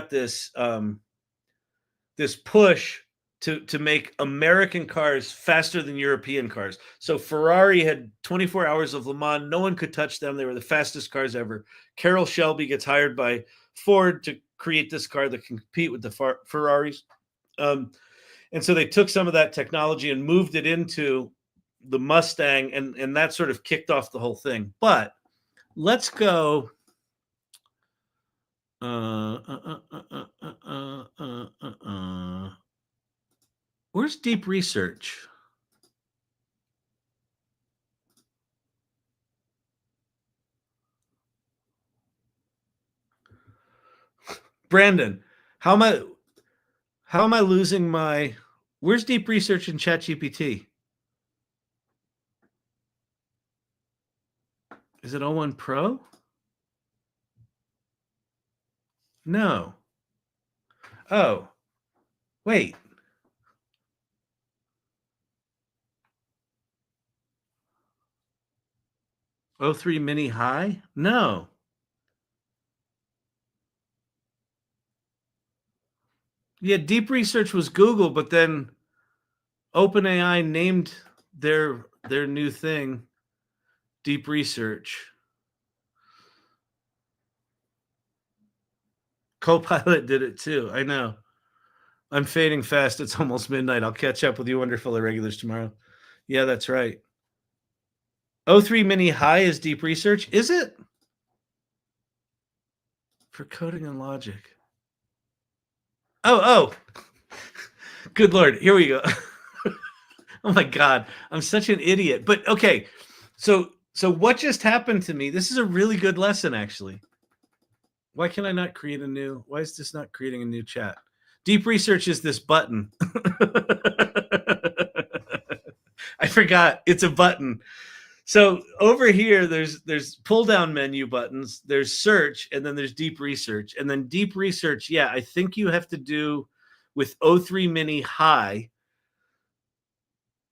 this this push to make American cars faster than European cars. So Ferrari had 24 Hours of Le Mans. No one could touch them. They were the fastest cars ever. Carroll Shelby gets hired by Ford to create this car that can compete with the Ferraris. And so they took some of that technology and moved it into the Mustang, and that sort of kicked off the whole thing. But let's go. Where's deep research? Brandon, how am I losing my, where's deep research in ChatGPT? Is it O1 Pro? No. Oh, wait. O3 Mini High? No. Yeah, deep research was Google, but then OpenAI named their new thing deep research. Copilot did it too. I know. I'm fading fast. It's almost midnight. I'll catch up with you wonderful irregulars tomorrow. Yeah, that's right. O3 Mini High is deep research. Is it? For coding and logic. Oh. Good Lord. Here we go. Oh my God. I'm such an idiot. But okay. So what just happened to me? This is a really good lesson, actually. Why can I not create a new? Why is this not creating a new chat? Deep research is this button. I forgot. It's a button. So over here, there's pull down menu buttons, there's search, and then there's deep research. And then deep research, yeah, I think you have to do with O3 Mini High.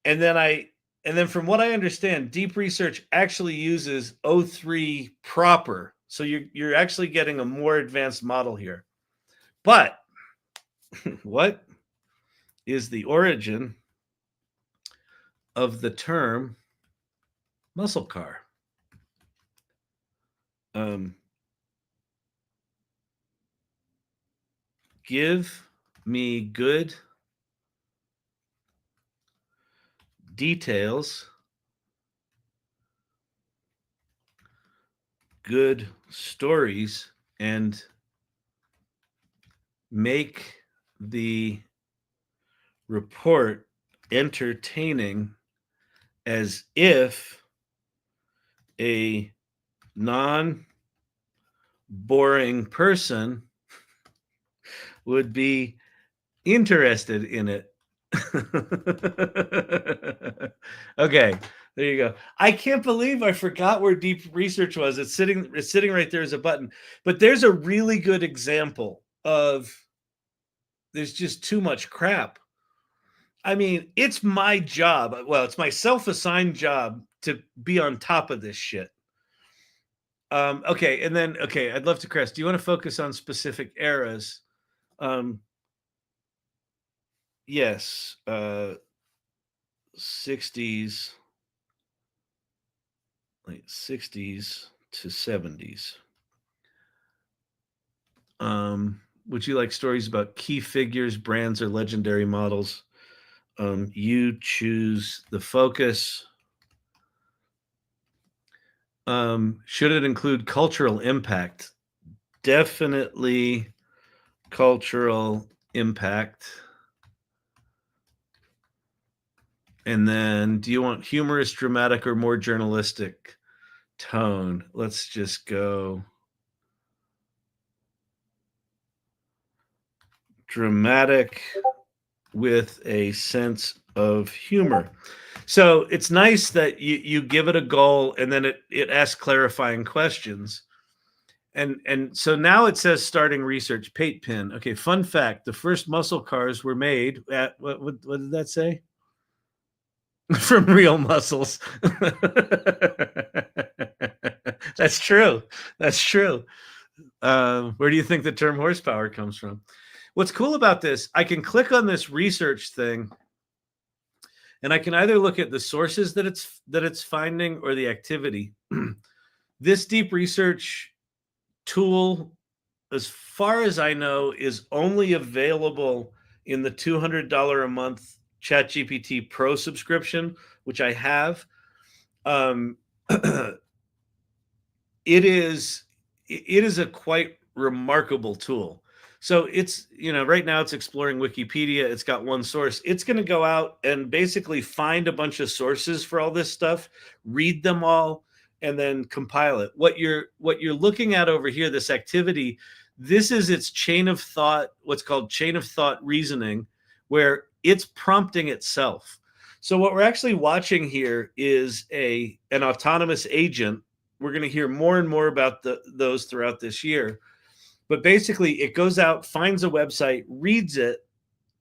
And then from what I understand, deep research actually uses O3 proper. So you're actually getting a more advanced model here. But what is the origin of the term muscle car? Give me good details, good stories, and make the report entertaining as if a non-boring person would be interested in it. Okay, there you go. I can't believe I forgot where deep research was. It's sitting right there as a button. But there's a really good example of there's just too much crap. I mean, it's my job. Well, it's my self-assigned job to be on top of this shit. Okay, and then I'd love to, Chris. Do you want to focus on specific eras? Yes, 60s, like 60s to 70s. Would you like stories about key figures, brands, or legendary models? You choose the focus. Should it include cultural impact? Definitely cultural impact. And then, do you want humorous, dramatic, or more journalistic tone? Let's just go dramatic with a sense of humor. So it's nice that you give it a goal and then it asks clarifying questions. And so now it says starting research, Pate Pin. Okay, fun fact: the first muscle cars were made at what did that say? From real muscles. That's true. That's true. Where do you think the term horsepower comes from? What's cool about this, I can click on this research thing, and I can either look at the sources that it's finding or the activity. This deep research tool, as far as I know, is only available in the $200 a month ChatGPT Pro subscription, which I have. It is a quite remarkable tool. So it's, right now it's exploring Wikipedia. It's got one source. It's going to go out and basically find a bunch of sources for all this stuff, read them all, and then compile it. What you're looking at over here, this activity, this is its chain of thought, what's called chain of thought reasoning, where it's prompting itself. So what we're actually watching here is an autonomous agent. We're going to hear more and more about those throughout this year. But basically, it goes out, finds a website, reads it,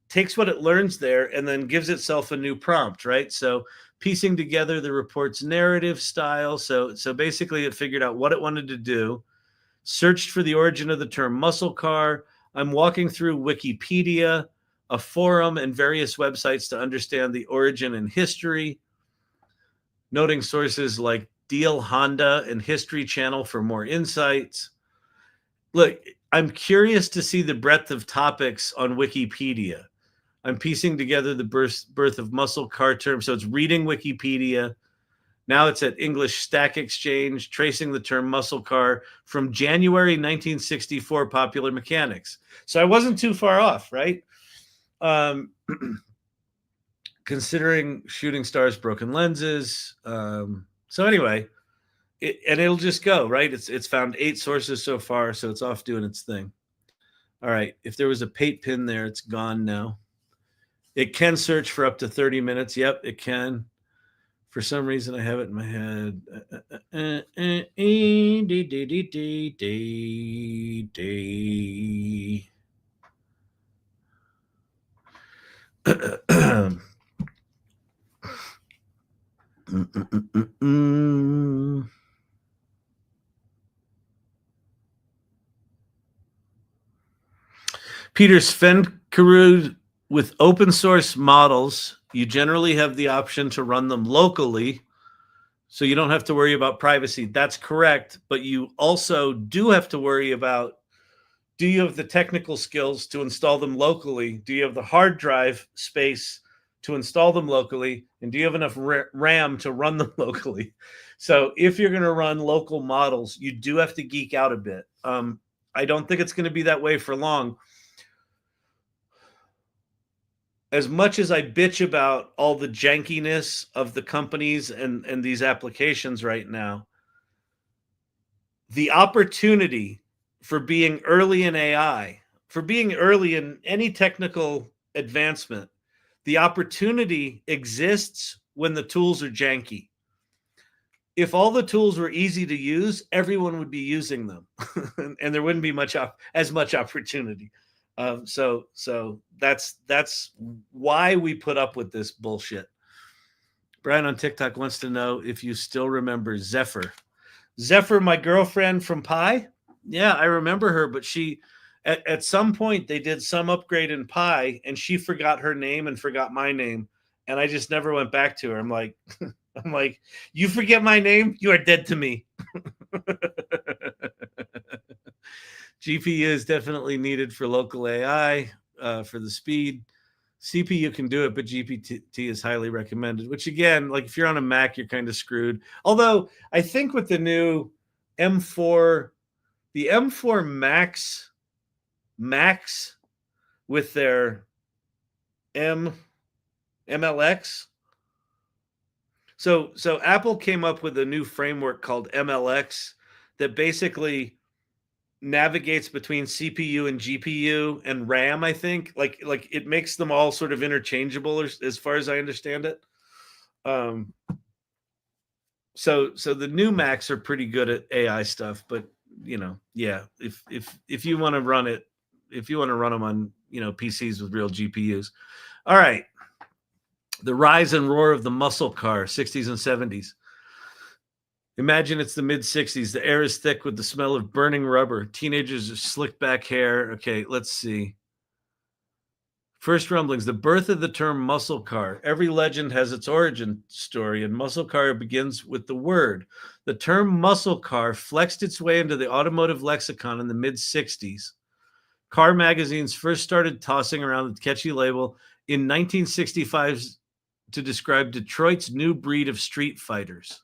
takes what it learns there, and then gives itself a new prompt, right? So piecing together the report's narrative style. So basically, it figured out what it wanted to do, searched for the origin of the term muscle car. I'm walking through Wikipedia, a forum, and various websites to understand the origin and history, noting sources like Deal Honda and History Channel for more insights. Look, I'm curious to see the breadth of topics on Wikipedia. I'm piecing together the birth of muscle car terms. So it's reading Wikipedia. Now it's at English Stack Exchange, tracing the term muscle car from January 1964 Popular Mechanics. So I wasn't too far off, right? Considering shooting stars, broken lenses. So anyway, it'll just go, right? It's found 8 sources so far, so it's off doing its thing. All right, if there was a Pate Pin there, it's gone now. It can search for up to 30 minutes. Yep, it can. For some reason, I have it in my head. Peter Svenkerud, with open source models, you generally have the option to run them locally, so you don't have to worry about privacy. That's correct, but you also do have to worry about, do you have the technical skills to install them locally? Do you have the hard drive space to install them locally? And do you have enough RAM to run them locally? So if you're going to run local models, you do have to geek out a bit. I don't think it's going to be that way for long. As much as I bitch about all the jankiness of the companies and these applications right now, the opportunity for being early in AI, for being early in any technical advancement, the opportunity exists when the tools are janky. If all the tools were easy to use, everyone would be using them, and there wouldn't be as much opportunity. So that's why we put up with this bullshit. Brian on TikTok wants to know if you still remember Zephyr. Zephyr, my girlfriend from Pi. Yeah, I remember her, but she at some point they did some upgrade in Pi and she forgot her name and forgot my name. And I just never went back to her. I'm like, you forget my name, you are dead to me. GPU is definitely needed for local AI, for the speed. CPU can do it, but GPT is highly recommended, which again, like if you're on a Mac, you're kind of screwed. Although I think with the new M4, the M4 Max with their MLX. So Apple came up with a new framework called MLX that basically navigates between CPU and GPU and RAM. I think like it makes them all sort of interchangeable as far as I understand it. So the new Macs are pretty good at AI stuff, but yeah, if you want to run it, if you want to run them on PCs with real GPUs. All right, the rise and roar of the muscle car, 60s and 70s. Imagine it's the mid-60s. The air is thick with the smell of burning rubber. Teenagers are slicked back hair. Okay, let's see. First rumblings, the birth of the term muscle car. Every legend has its origin story, and muscle car begins with the word. The term muscle car flexed its way into the automotive lexicon in the mid-60s. Car magazines first started tossing around the catchy label in 1965 to describe Detroit's new breed of street fighters.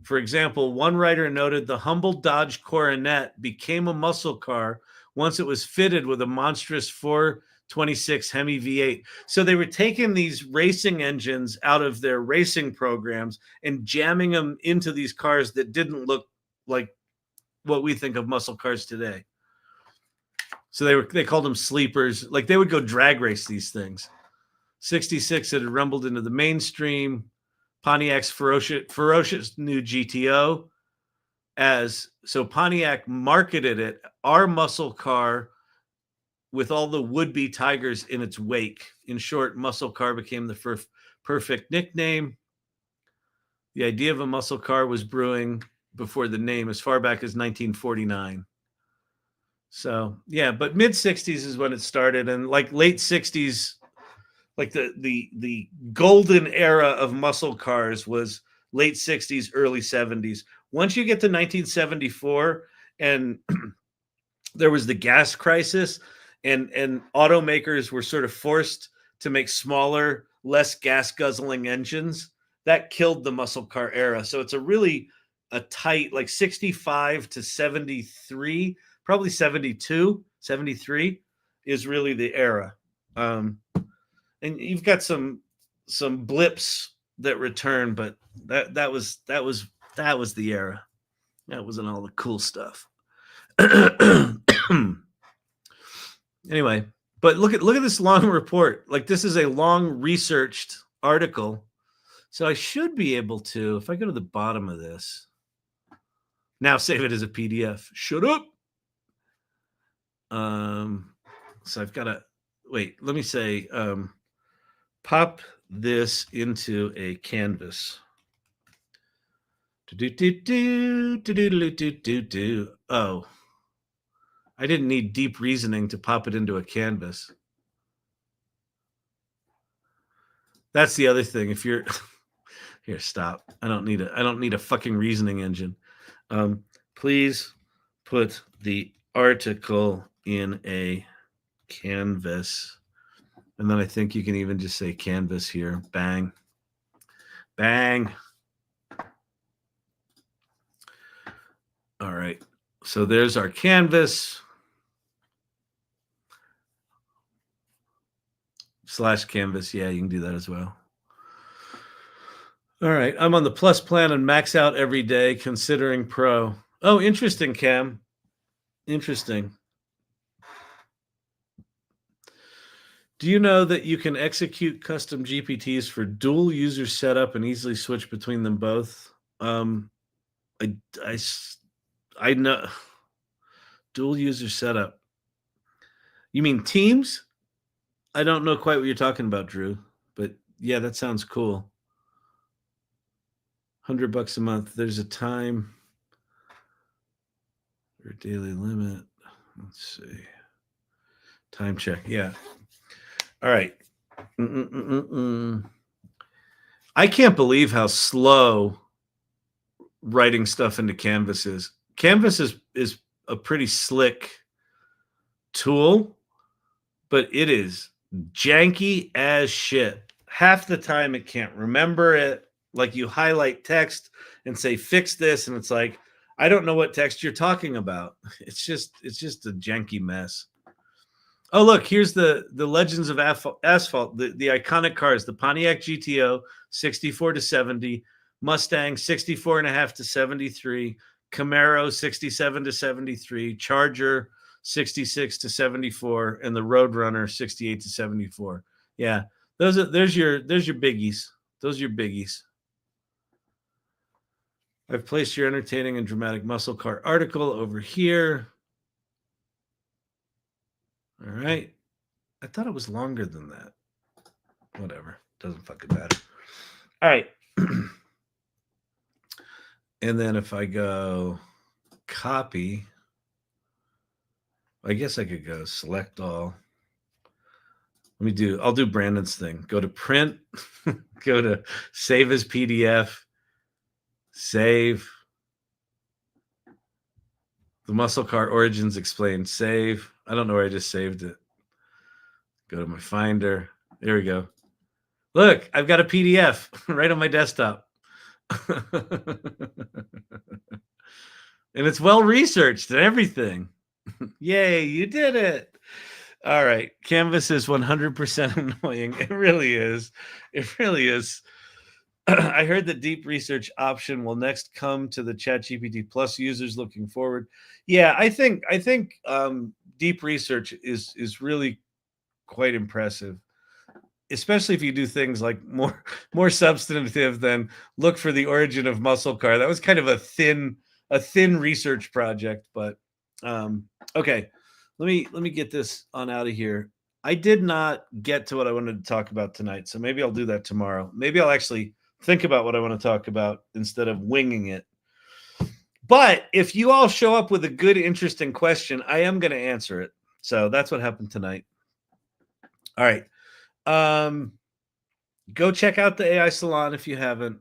For example, one writer noted the humble Dodge Coronet became a muscle car once it was fitted with a monstrous 426 Hemi V8. So they were taking these racing engines out of their racing programs and jamming them into these cars that didn't look like what we think of muscle cars today. So they called them sleepers. Like they would go drag race these things. 66, it had rumbled into the mainstream. Pontiac's ferocious new GTO. So Pontiac marketed it, our muscle car, with all the would-be tigers in its wake. In short, muscle car became the perfect nickname. The idea of a muscle car was brewing before the name as far back as 1949. So yeah, but mid-60s is when it started, and like late 60s, like the golden era of muscle cars was late 60s, early 70s. Once you get to 1974 and there was the gas crisis and automakers were sort of forced to make smaller, less gas guzzling engines, that killed the muscle car era. So it's a tight, like 65 to 73, probably 72, 73 is really the era. And you've got some blips that return, but that was the era. That wasn't all the cool stuff. Anyway, but look at this long report. Like this is a long researched article. So I should be able to, if I go to the bottom of this, now save it as a PDF. Shut up. So I've got to wait. Let me say, pop this into a canvas. Oh, I didn't need deep reasoning to pop it into a canvas. That's the other thing. If you're here, stop. I don't need a fucking reasoning engine. Please put the article in a canvas. And then I think you can even just say canvas here. Bang. Bang. All right. So there's our canvas. /canvas. Yeah, you can do that as well. All right. I'm on the plus plan and max out every day, considering pro. Oh, interesting, Cam. Interesting. Do you know that you can execute custom GPTs for dual user setup and easily switch between them both? I know. Dual user setup. You mean Teams? I don't know quite what you're talking about, Drew, but yeah, that sounds cool. $100 a month. There's a time. Your daily limit. Let's see. Time check. Yeah. All right. I can't believe how slow writing stuff into Canvas is. Canvas is a pretty slick tool, but it is janky as shit. Half the time it can't remember it. Like you highlight text and say fix this, and it's like, I don't know what text you're talking about. It's just a janky mess. Oh, look, here's the Legends of Asphalt, the iconic cars, the Pontiac GTO 64 to 70, Mustang 64.5 to 73, Camaro 67 to 73, Charger 66 to 74, and the Roadrunner 68 to 74. Yeah, there's your biggies. Those are your biggies. I've placed your entertaining and dramatic muscle car article over here. All right. I thought it was longer than that. Whatever. Doesn't fucking matter. All right. And then if I go copy, I guess I could go select all. I'll do Brandon's thing. Go to print, go to save as PDF, save. The muscle car origins explained, save. I don't know where I just saved it. Go to my Finder. There we go. Look, I've got a PDF right on my desktop. And it's well researched and everything. Yay, you did it. All right. Canvas is 100% annoying. It really is. It really is. I heard the deep research option will next come to the ChatGPT Plus users looking forward. Yeah, I think deep research is really quite impressive, especially if you do things like more substantive than look for the origin of muscle car. That was kind of a thin research project, but okay. Let me get this on out of here. I did not get to what I wanted to talk about tonight, so maybe I'll do that tomorrow. Maybe I'll actually think about what I want to talk about instead of winging it. But if you all show up with a good, interesting question, I am going to answer it. So that's what happened tonight. All right. Go check out the AI Salon if you haven't.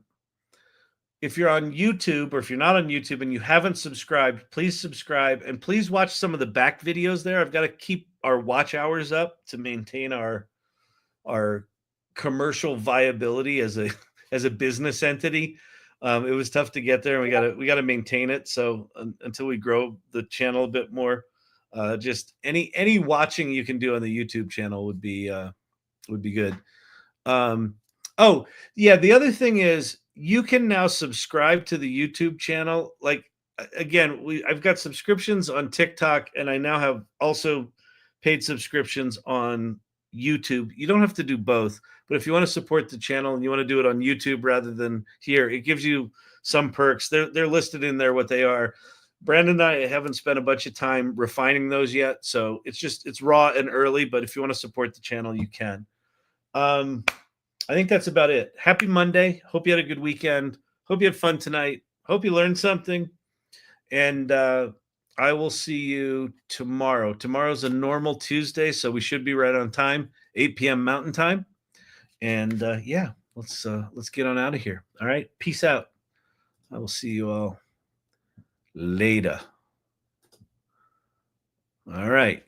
If you're on YouTube, or if you're not on YouTube and you haven't subscribed, please subscribe and please watch some of the back videos there. I've got to keep our watch hours up to maintain our commercial viability as a business entity. It was tough to get there, and we got to maintain it. So until we grow the channel a bit more, just any watching you can do on the YouTube channel would be good. Oh yeah, the other thing is you can now subscribe to the YouTube channel. Like again, I've got subscriptions on TikTok, and I now have also paid subscriptions on YouTube. You don't have to do both, but if you want to support the channel and you want to do it on YouTube rather than here, it gives you some perks. They're listed in there what they are. Brandon and I haven't spent a bunch of time refining those yet, so it's raw and early, but if you want to support the channel, you can. I think that's about it. Happy Monday. Hope you had a good weekend. Hope you had fun tonight. Hope you learned something. And I will see you tomorrow. Tomorrow's a normal Tuesday, so we should be right on time, 8 p.m. Mountain Time. And yeah, let's get on out of here. All right. Peace out. I will see you all later. All right.